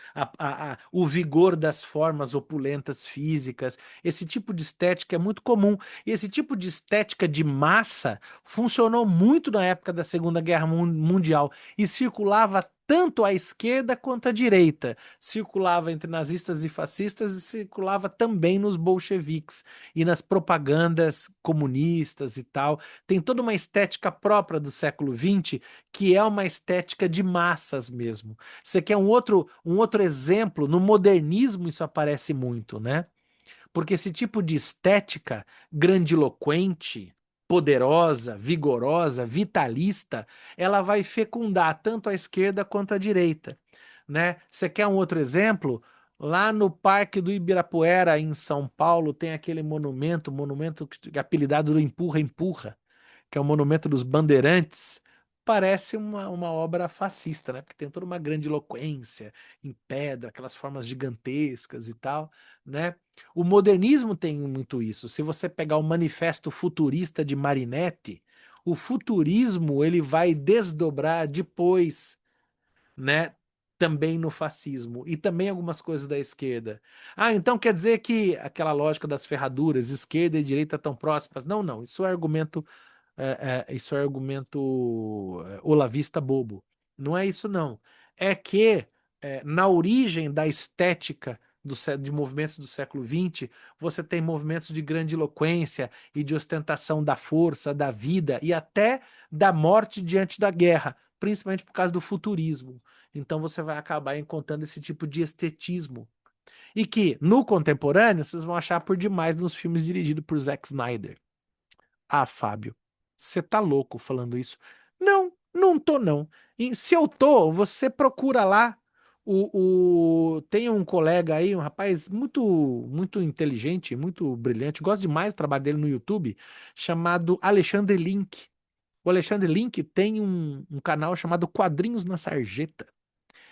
Speaker 1: o vigor das formas opulentas físicas. Esse tipo de estética é muito comum. E esse tipo de estética de massa funcionou muito na época da Segunda Guerra Mundial e circulava tanto à esquerda quanto à direita. Circulava entre nazistas e fascistas e circulava também nos bolcheviques e nas propagandas comunistas e tal. Tem toda uma estética própria do século XX, que é uma estética de massas mesmo. Você quer um outro exemplo? No modernismo isso aparece muito, né? Porque esse tipo de estética grandiloquente, poderosa, vigorosa, vitalista, ela vai fecundar tanto a esquerda quanto a direita, né? Você quer um outro exemplo? Lá no Parque do Ibirapuera, em São Paulo, tem aquele monumento que é apelidado do Empurra, Empurra, que é o Monumento dos Bandeirantes. Parece uma obra fascista, né? Porque tem toda uma grandiloquência em pedra, aquelas formas gigantescas e tal, né? O modernismo tem muito isso. Se você pegar o Manifesto Futurista de Marinetti, o futurismo ele vai desdobrar depois, né? Também no fascismo e também algumas coisas da esquerda. Ah, então quer dizer que aquela lógica das ferraduras, esquerda e direita tão próximas? Não, não. Isso é argumento olavista bobo. Não é isso, não. É que na origem da estética de movimentos do século XX, você tem movimentos de grandiloquência e de ostentação da força, da vida e até da morte diante da guerra, principalmente por causa do futurismo. Então você vai acabar encontrando esse tipo de estetismo. E que, no contemporâneo, vocês vão achar por demais nos filmes dirigidos por Zack Snyder. Ah, Fábio, você tá louco falando isso? Não, não tô não. E se eu tô, você procura lá. Tem um colega aí, um rapaz muito inteligente, muito brilhante, gosto demais do trabalho dele no YouTube, chamado Alexandre Link. O Alexandre Link tem um canal chamado Quadrinhos na Sarjeta.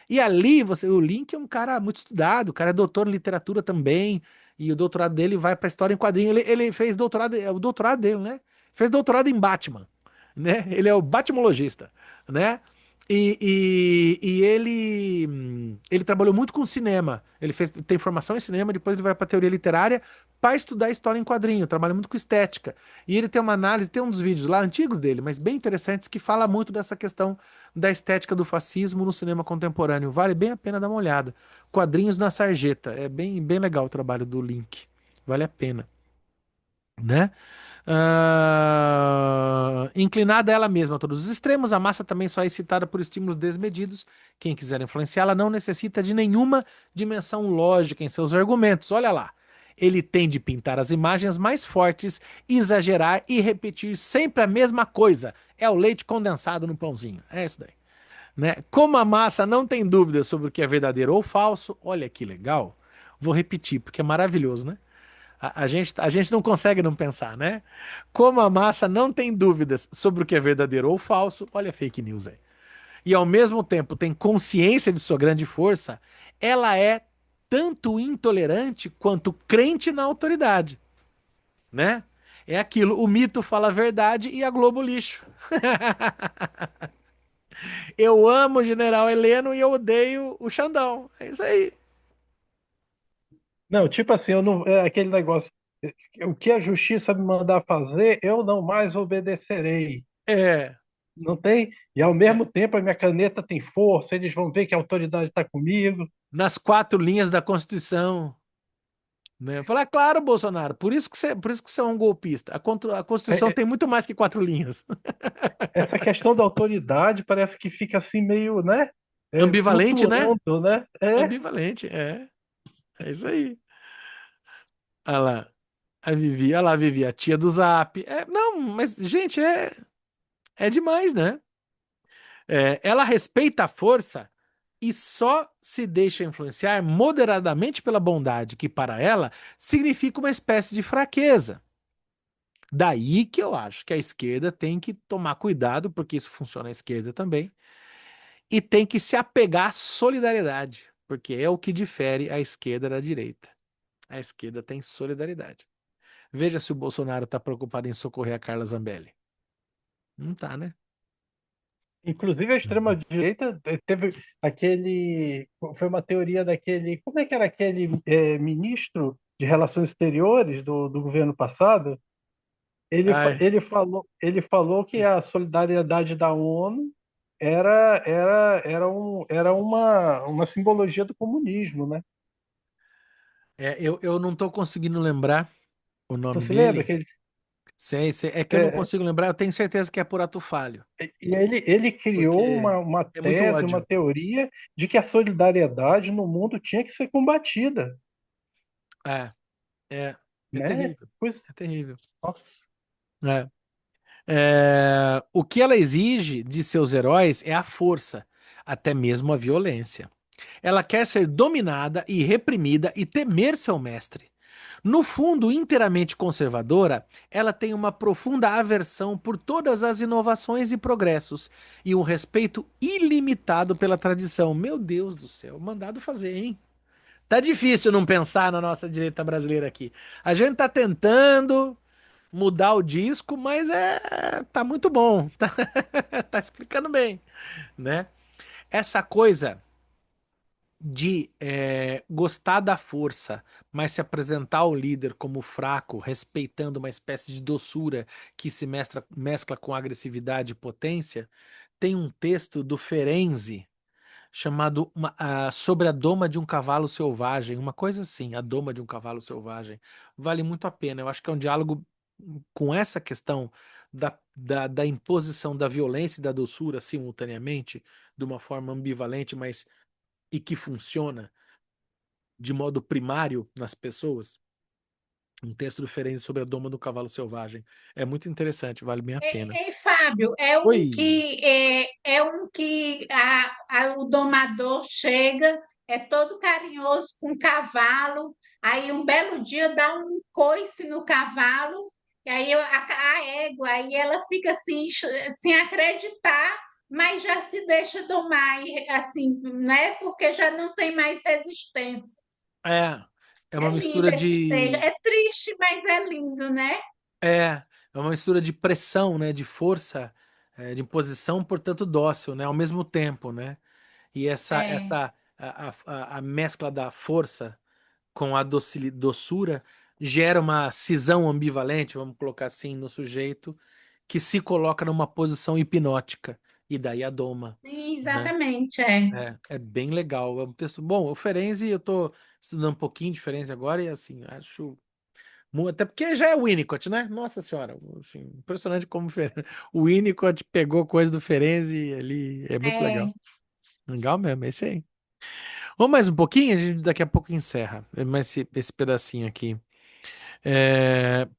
Speaker 1: E ali, o Link é um cara muito estudado, o cara é doutor em literatura também, e o doutorado dele vai para história em quadrinho. Ele fez doutorado, é o doutorado dele, né? Fez doutorado em Batman, né? Ele é o batmologista, né? Ele trabalhou muito com cinema. Tem formação em cinema, depois ele vai para teoria literária para estudar história em quadrinho. Trabalha muito com estética. E ele tem uma análise, tem uns vídeos lá antigos dele, mas bem interessantes, que fala muito dessa questão da estética do fascismo no cinema contemporâneo. Vale bem a pena dar uma olhada. Quadrinhos na Sarjeta. É bem legal o trabalho do Link. Vale a pena, né? Inclinada a ela mesma a todos os extremos, a massa também só é excitada por estímulos desmedidos. Quem quiser influenciá-la não necessita de nenhuma dimensão lógica em seus argumentos. Olha lá. Ele tem de pintar as imagens mais fortes, exagerar e repetir sempre a mesma coisa. É o leite condensado no pãozinho. É isso daí, né? Como a massa não tem dúvidas sobre o que é verdadeiro ou falso, olha que legal. Vou repetir, porque é maravilhoso, né? A gente não consegue não pensar, né? Como a massa não tem dúvidas sobre o que é verdadeiro ou falso, olha a fake news aí. E ao mesmo tempo tem consciência de sua grande força, ela é tanto intolerante quanto crente na autoridade, né? É aquilo, o mito fala a verdade e a Globo lixo. Eu amo o General Heleno e eu odeio o Xandão. É isso aí.
Speaker 2: Não, tipo assim, eu não, é aquele negócio, o que a justiça me mandar fazer, eu não mais obedecerei.
Speaker 1: É,
Speaker 2: Não tem? E ao mesmo tempo a minha caneta tem força, eles vão ver que a autoridade está comigo.
Speaker 1: nas quatro linhas da Constituição. Né? Falar, claro, Bolsonaro, por isso que você é um golpista. A
Speaker 2: É-
Speaker 1: Constituição
Speaker 2: é-
Speaker 1: tem muito mais que quatro linhas.
Speaker 2: essa questão da autoridade parece que fica assim meio, né?
Speaker 1: Ambivalente, né?
Speaker 2: Flutuando, né? É,
Speaker 1: Ambivalente, é. É isso aí. Olha lá, a Vivi, a tia do Zap. Não, mas, gente, é demais, né? Ela respeita a força e só se deixa influenciar moderadamente pela bondade, que para ela significa uma espécie de fraqueza. Daí que eu acho que a esquerda tem que tomar cuidado, porque isso funciona à esquerda também, e tem que se apegar à solidariedade, porque é o que difere a esquerda da direita. A esquerda tem solidariedade. Veja se o Bolsonaro está preocupado em socorrer a Carla Zambelli. Não tá, né?
Speaker 2: Inclusive a extrema-direita teve aquele. Foi uma teoria daquele. Como é que era aquele ministro de Relações Exteriores do governo passado?
Speaker 1: Ai,
Speaker 2: Ele falou que a solidariedade da ONU era uma simbologia do comunismo, né?
Speaker 1: eu não tô conseguindo lembrar o
Speaker 2: Você
Speaker 1: nome
Speaker 2: se lembra
Speaker 1: dele.
Speaker 2: que ele,
Speaker 1: Sei, sei. É que eu não
Speaker 2: é,
Speaker 1: consigo lembrar. Eu tenho certeza que é por ato falho.
Speaker 2: ele criou
Speaker 1: Porque
Speaker 2: uma
Speaker 1: é muito
Speaker 2: tese, uma
Speaker 1: ódio.
Speaker 2: teoria de que a solidariedade no mundo tinha que ser combatida,
Speaker 1: É, é, é
Speaker 2: né?
Speaker 1: terrível.
Speaker 2: Pois,
Speaker 1: É terrível.
Speaker 2: nossa.
Speaker 1: É. O que ela exige de seus heróis é a força, até mesmo a violência. Ela quer ser dominada e reprimida e temer seu mestre. No fundo, inteiramente conservadora, ela tem uma profunda aversão por todas as inovações e progressos e um respeito ilimitado pela tradição. Meu Deus do céu, mandado fazer, hein? Tá difícil não pensar na nossa direita brasileira aqui. A gente tá tentando mudar o disco, mas tá muito bom. Tá explicando bem, né? Essa coisa de gostar da força, mas se apresentar ao líder como fraco, respeitando uma espécie de doçura que se mescla com agressividade e potência, tem um texto do Ferenczi chamado Sobre a Doma de um Cavalo Selvagem, uma coisa assim, a Doma de um Cavalo Selvagem. Vale muito a pena. Eu acho que é um diálogo com essa questão da imposição da violência e da doçura simultaneamente, de uma forma ambivalente, mas e que funciona de modo primário nas pessoas. Um texto do Ferenczi sobre a Doma do Cavalo Selvagem. É muito interessante, vale bem a pena.
Speaker 3: Ei, Fábio,
Speaker 1: Oi!
Speaker 3: é um que o domador chega, é todo carinhoso com o cavalo, aí um belo dia dá um coice no cavalo, e aí a égua, aí ela fica assim, sem acreditar, mas já se deixa domar, e, assim, né? Porque já não tem mais resistência.
Speaker 1: É, é uma
Speaker 3: É lindo
Speaker 1: mistura
Speaker 3: esse texto.
Speaker 1: de
Speaker 3: É triste, mas é lindo, né?
Speaker 1: É, é uma mistura de pressão, né, de força, de imposição, portanto dócil, né, ao mesmo tempo, né? E
Speaker 3: É.
Speaker 1: a mescla da força com a doçura gera uma cisão ambivalente, vamos colocar assim, no sujeito que se coloca numa posição hipnótica e daí a doma,
Speaker 3: Sim,
Speaker 1: né?
Speaker 3: exatamente, é.
Speaker 1: É bem legal, é um texto bom. O Ferenczi, eu tô estudando um pouquinho de Ferenczi agora e assim, acho até porque já é o Winnicott, né? Nossa senhora, assim, impressionante como o Winnicott pegou coisa do Ferenzi ali, é muito legal.
Speaker 3: É.
Speaker 1: Legal mesmo, é esse aí. Vamos mais um pouquinho, a gente daqui a pouco encerra mais esse pedacinho aqui.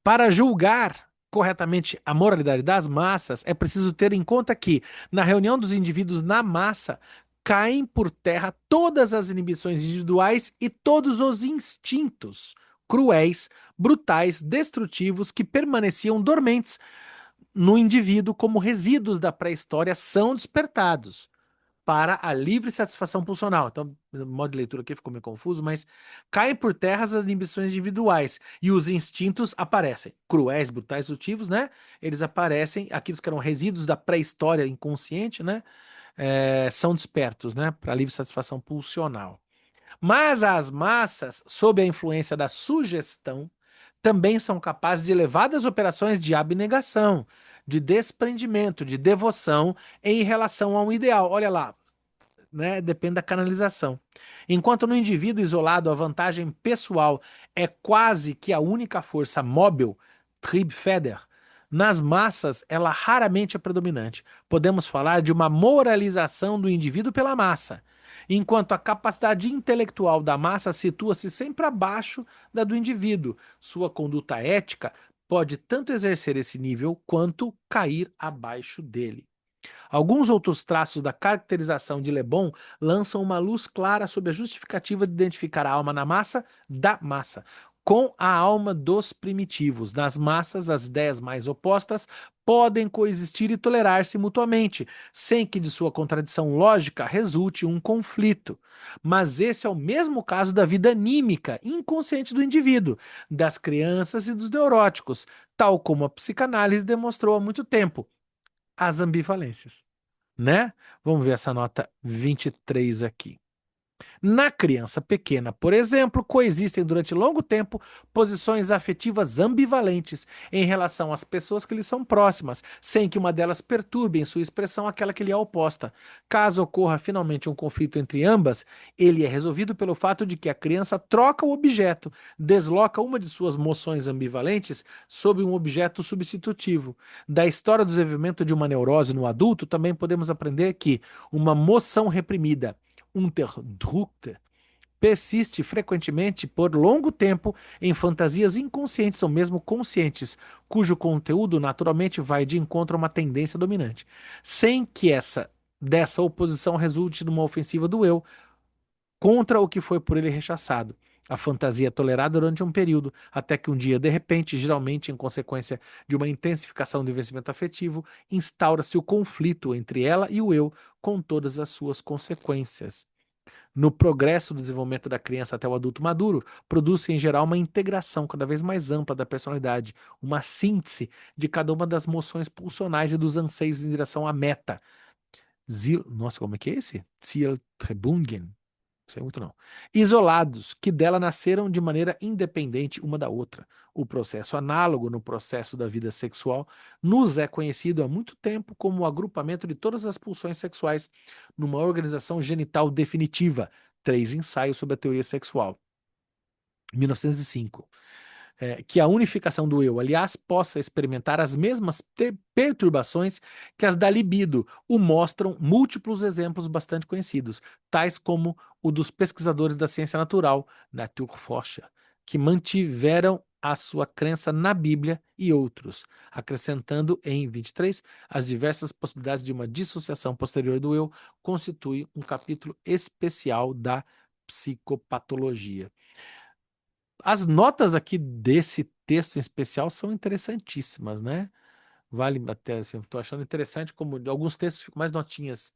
Speaker 1: Para julgar corretamente a moralidade das massas, é preciso ter em conta que, na reunião dos indivíduos na massa, caem por terra todas as inibições individuais e todos os instintos cruéis, brutais, destrutivos que permaneciam dormentes no indivíduo como resíduos da pré-história são despertados para a livre satisfação pulsional. Então, o modo de leitura aqui ficou meio confuso, mas caem por terra as inibições individuais e os instintos aparecem. Cruéis, brutais, destrutivos, né? Eles aparecem, aqueles que eram resíduos da pré-história inconsciente, né? São despertos, né? Para a livre satisfação pulsional. Mas as massas, sob a influência da sugestão, também são capazes de elevadas operações de abnegação, de desprendimento, de devoção em relação a um ideal. Olha lá, né? Depende da canalização. Enquanto no indivíduo isolado a vantagem pessoal é quase que a única força móvel, Triebfeder, nas massas ela raramente é predominante. Podemos falar de uma moralização do indivíduo pela massa, enquanto a capacidade intelectual da massa situa-se sempre abaixo da do indivíduo. Sua conduta ética pode tanto exercer esse nível quanto cair abaixo dele. Alguns outros traços da caracterização de Le Bon lançam uma luz clara sobre a justificativa de identificar a alma na massa da massa. com a alma dos primitivos. Nas massas, as ideias mais opostas podem coexistir e tolerar-se mutuamente, sem que de sua contradição lógica resulte um conflito. Mas esse é o mesmo caso da vida anímica, inconsciente do indivíduo, das crianças e dos neuróticos, tal como a psicanálise demonstrou há muito tempo. As ambivalências, né? Vamos ver essa nota 23 aqui. Na criança pequena, por exemplo, coexistem durante longo tempo posições afetivas ambivalentes em relação às pessoas que lhe são próximas, sem que uma delas perturbe em sua expressão aquela que lhe é oposta. Caso ocorra finalmente um conflito entre ambas, ele é resolvido pelo fato de que a criança troca o objeto, desloca uma de suas moções ambivalentes sob um objeto substitutivo. Da história do desenvolvimento de uma neurose no adulto, também podemos aprender que uma moção reprimida Unterdrückte persiste frequentemente por longo tempo em fantasias inconscientes ou mesmo conscientes, cujo conteúdo naturalmente vai de encontro a uma tendência dominante, sem que dessa oposição resulte numa ofensiva do eu contra o que foi por ele rechaçado. A fantasia é tolerada durante um período, até que um dia, de repente, geralmente em consequência de uma intensificação do investimento afetivo, instaura-se o conflito entre ela e o eu, com todas as suas consequências. No progresso do desenvolvimento da criança até o adulto maduro, produz-se em geral uma integração cada vez mais ampla da personalidade, uma síntese de cada uma das moções pulsionais e dos anseios em direção à meta. Nossa, como é que é esse? Zieltrebungen. Não sei muito não. Isolados, que dela nasceram de maneira independente uma da outra. O processo análogo no processo da vida sexual nos é conhecido há muito tempo como o agrupamento de todas as pulsões sexuais numa organização genital definitiva. 3 ensaios sobre a teoria sexual. 1905. Que a unificação do eu, aliás, possa experimentar as mesmas perturbações que as da libido, o mostram múltiplos exemplos bastante conhecidos, tais como o dos pesquisadores da ciência natural, Naturforscher, que mantiveram a sua crença na Bíblia e outros, acrescentando em 23 as diversas possibilidades de uma dissociação posterior do eu, constitui um capítulo especial da psicopatologia. As notas aqui desse texto em especial são interessantíssimas, né? Vale até assim, estou achando interessante como alguns textos ficam mais notinhas,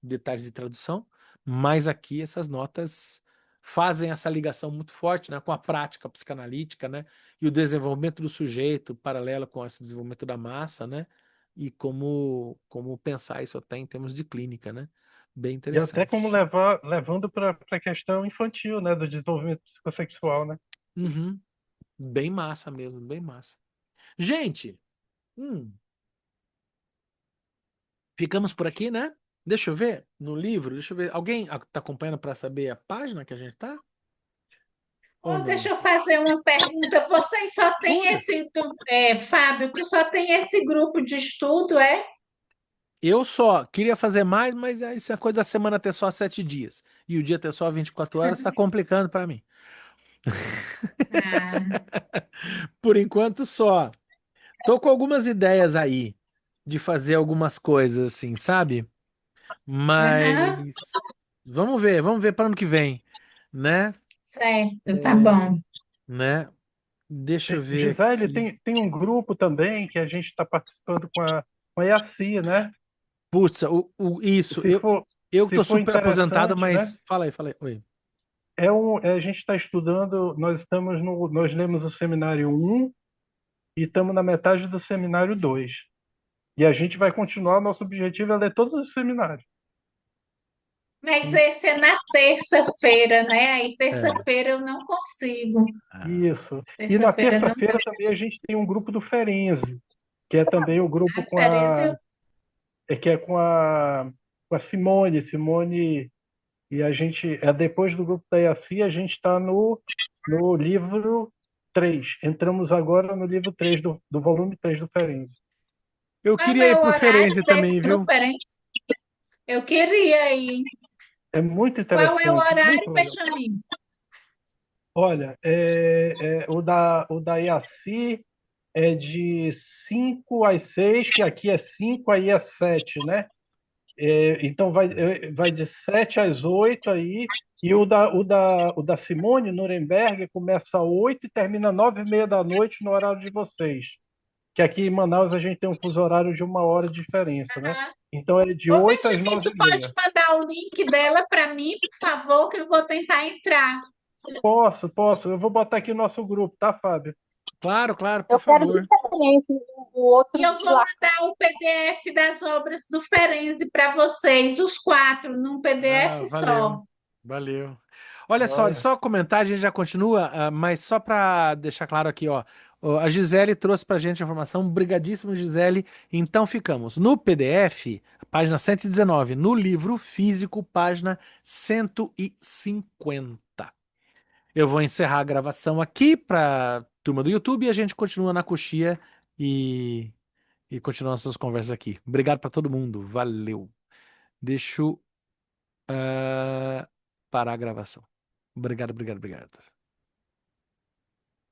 Speaker 1: detalhes de tradução, mas aqui essas notas fazem essa ligação muito forte, né, com a prática psicanalítica, né, e o desenvolvimento do sujeito paralelo com esse desenvolvimento da massa, né, e como pensar isso até em termos de clínica, né? Bem
Speaker 2: E até como
Speaker 1: interessante.
Speaker 2: levando para a questão infantil, né, do desenvolvimento psicossexual, né?
Speaker 1: Uhum. Bem massa mesmo, bem massa. Gente, ficamos por aqui, né? Deixa eu ver no livro, deixa eu ver. Alguém tá acompanhando para saber a página que a gente tá? Ou
Speaker 3: Oh,
Speaker 1: não?
Speaker 3: deixa eu fazer uma pergunta. Vocês só têm
Speaker 1: Todas.
Speaker 3: esse, Fábio, tu só tem esse grupo de estudo, é?
Speaker 1: Eu só queria fazer mais, mas essa coisa da semana ter só 7 dias e o dia ter só 24 horas tá complicando para mim.
Speaker 3: Ah,
Speaker 1: Por enquanto só. Tô com algumas ideias aí de fazer algumas coisas assim, sabe?
Speaker 3: aham,
Speaker 1: Mas vamos ver para ano que vem, né?
Speaker 3: certo, tá
Speaker 1: É,
Speaker 3: bom.
Speaker 1: né? Deixa eu ver
Speaker 2: Gisele,
Speaker 1: aqui.
Speaker 2: tem um grupo também que a gente está participando com a IACI, né?
Speaker 1: Putz, isso,
Speaker 2: Se for,
Speaker 1: eu que
Speaker 2: se
Speaker 1: tô
Speaker 2: for
Speaker 1: super aposentado,
Speaker 2: interessante, né?
Speaker 1: mas fala aí, oi.
Speaker 2: A gente está estudando, nós lemos o seminário 1 e estamos na metade do seminário 2. E a gente vai continuar, nosso objetivo é ler todos os seminários.
Speaker 3: Mas esse é na terça-feira, né? Aí
Speaker 1: É.
Speaker 3: terça-feira eu não consigo.
Speaker 1: Ah,
Speaker 2: Isso. E na
Speaker 3: Terça-feira não dá.
Speaker 2: terça-feira também a gente tem um grupo do Ferenzi, que é também o grupo
Speaker 3: Referência.
Speaker 2: que é com a Simone. Simone, e a gente, depois do grupo da IACI, a gente está no livro 3. Entramos agora no livro 3 do volume 3 do Ferenzi.
Speaker 3: Como
Speaker 1: queria
Speaker 3: é
Speaker 1: ir
Speaker 3: o
Speaker 1: pro
Speaker 3: horário
Speaker 1: Ferenzi também,
Speaker 3: desse do
Speaker 1: viu?
Speaker 3: Ferenc? Eu queria ir.
Speaker 2: É muito
Speaker 3: Qual é o
Speaker 2: interessante,
Speaker 3: horário,
Speaker 2: muito legal.
Speaker 3: Benjamin?
Speaker 2: Olha, o da IACI é de 5 às 6, que aqui é 5, aí é 7, né? Então vai de 7 às 8 aí, e o da Simone Nuremberg começa às 8 e termina às 9h30 da noite no horário de vocês. Que aqui em Manaus a gente tem um fuso horário de 1 hora de diferença, né? Então é de
Speaker 3: Ô,
Speaker 2: 8 às
Speaker 3: Benjamin,
Speaker 2: nove
Speaker 3: tu
Speaker 2: e
Speaker 3: pode
Speaker 2: meia.
Speaker 3: mandar o link dela para mim, por favor, que eu vou tentar entrar.
Speaker 2: Posso, posso. Eu vou botar aqui no nosso grupo, tá, Fábio?
Speaker 1: Claro, claro, por
Speaker 4: Eu quero
Speaker 1: favor.
Speaker 4: diferente do
Speaker 3: E
Speaker 4: outro
Speaker 3: eu
Speaker 4: de
Speaker 3: vou
Speaker 4: lá.
Speaker 3: mandar o PDF das obras do Ferenzi para vocês, os quatro, num
Speaker 1: Ah,
Speaker 3: PDF
Speaker 1: valeu.
Speaker 3: só.
Speaker 1: Valeu. Olha só,
Speaker 2: Joia.
Speaker 1: só comentar, a gente já continua, mas só para deixar claro aqui, ó, a Gisele trouxe pra gente a informação, brigadíssimo, Gisele. Então ficamos no PDF, página 119, no livro físico, página 150. Eu vou encerrar a gravação aqui para turma do YouTube e a gente continua na coxia e, e continua nossas conversas aqui. Obrigado para todo mundo, valeu. Deixa eu parar a gravação. Obrigado, obrigado, obrigado.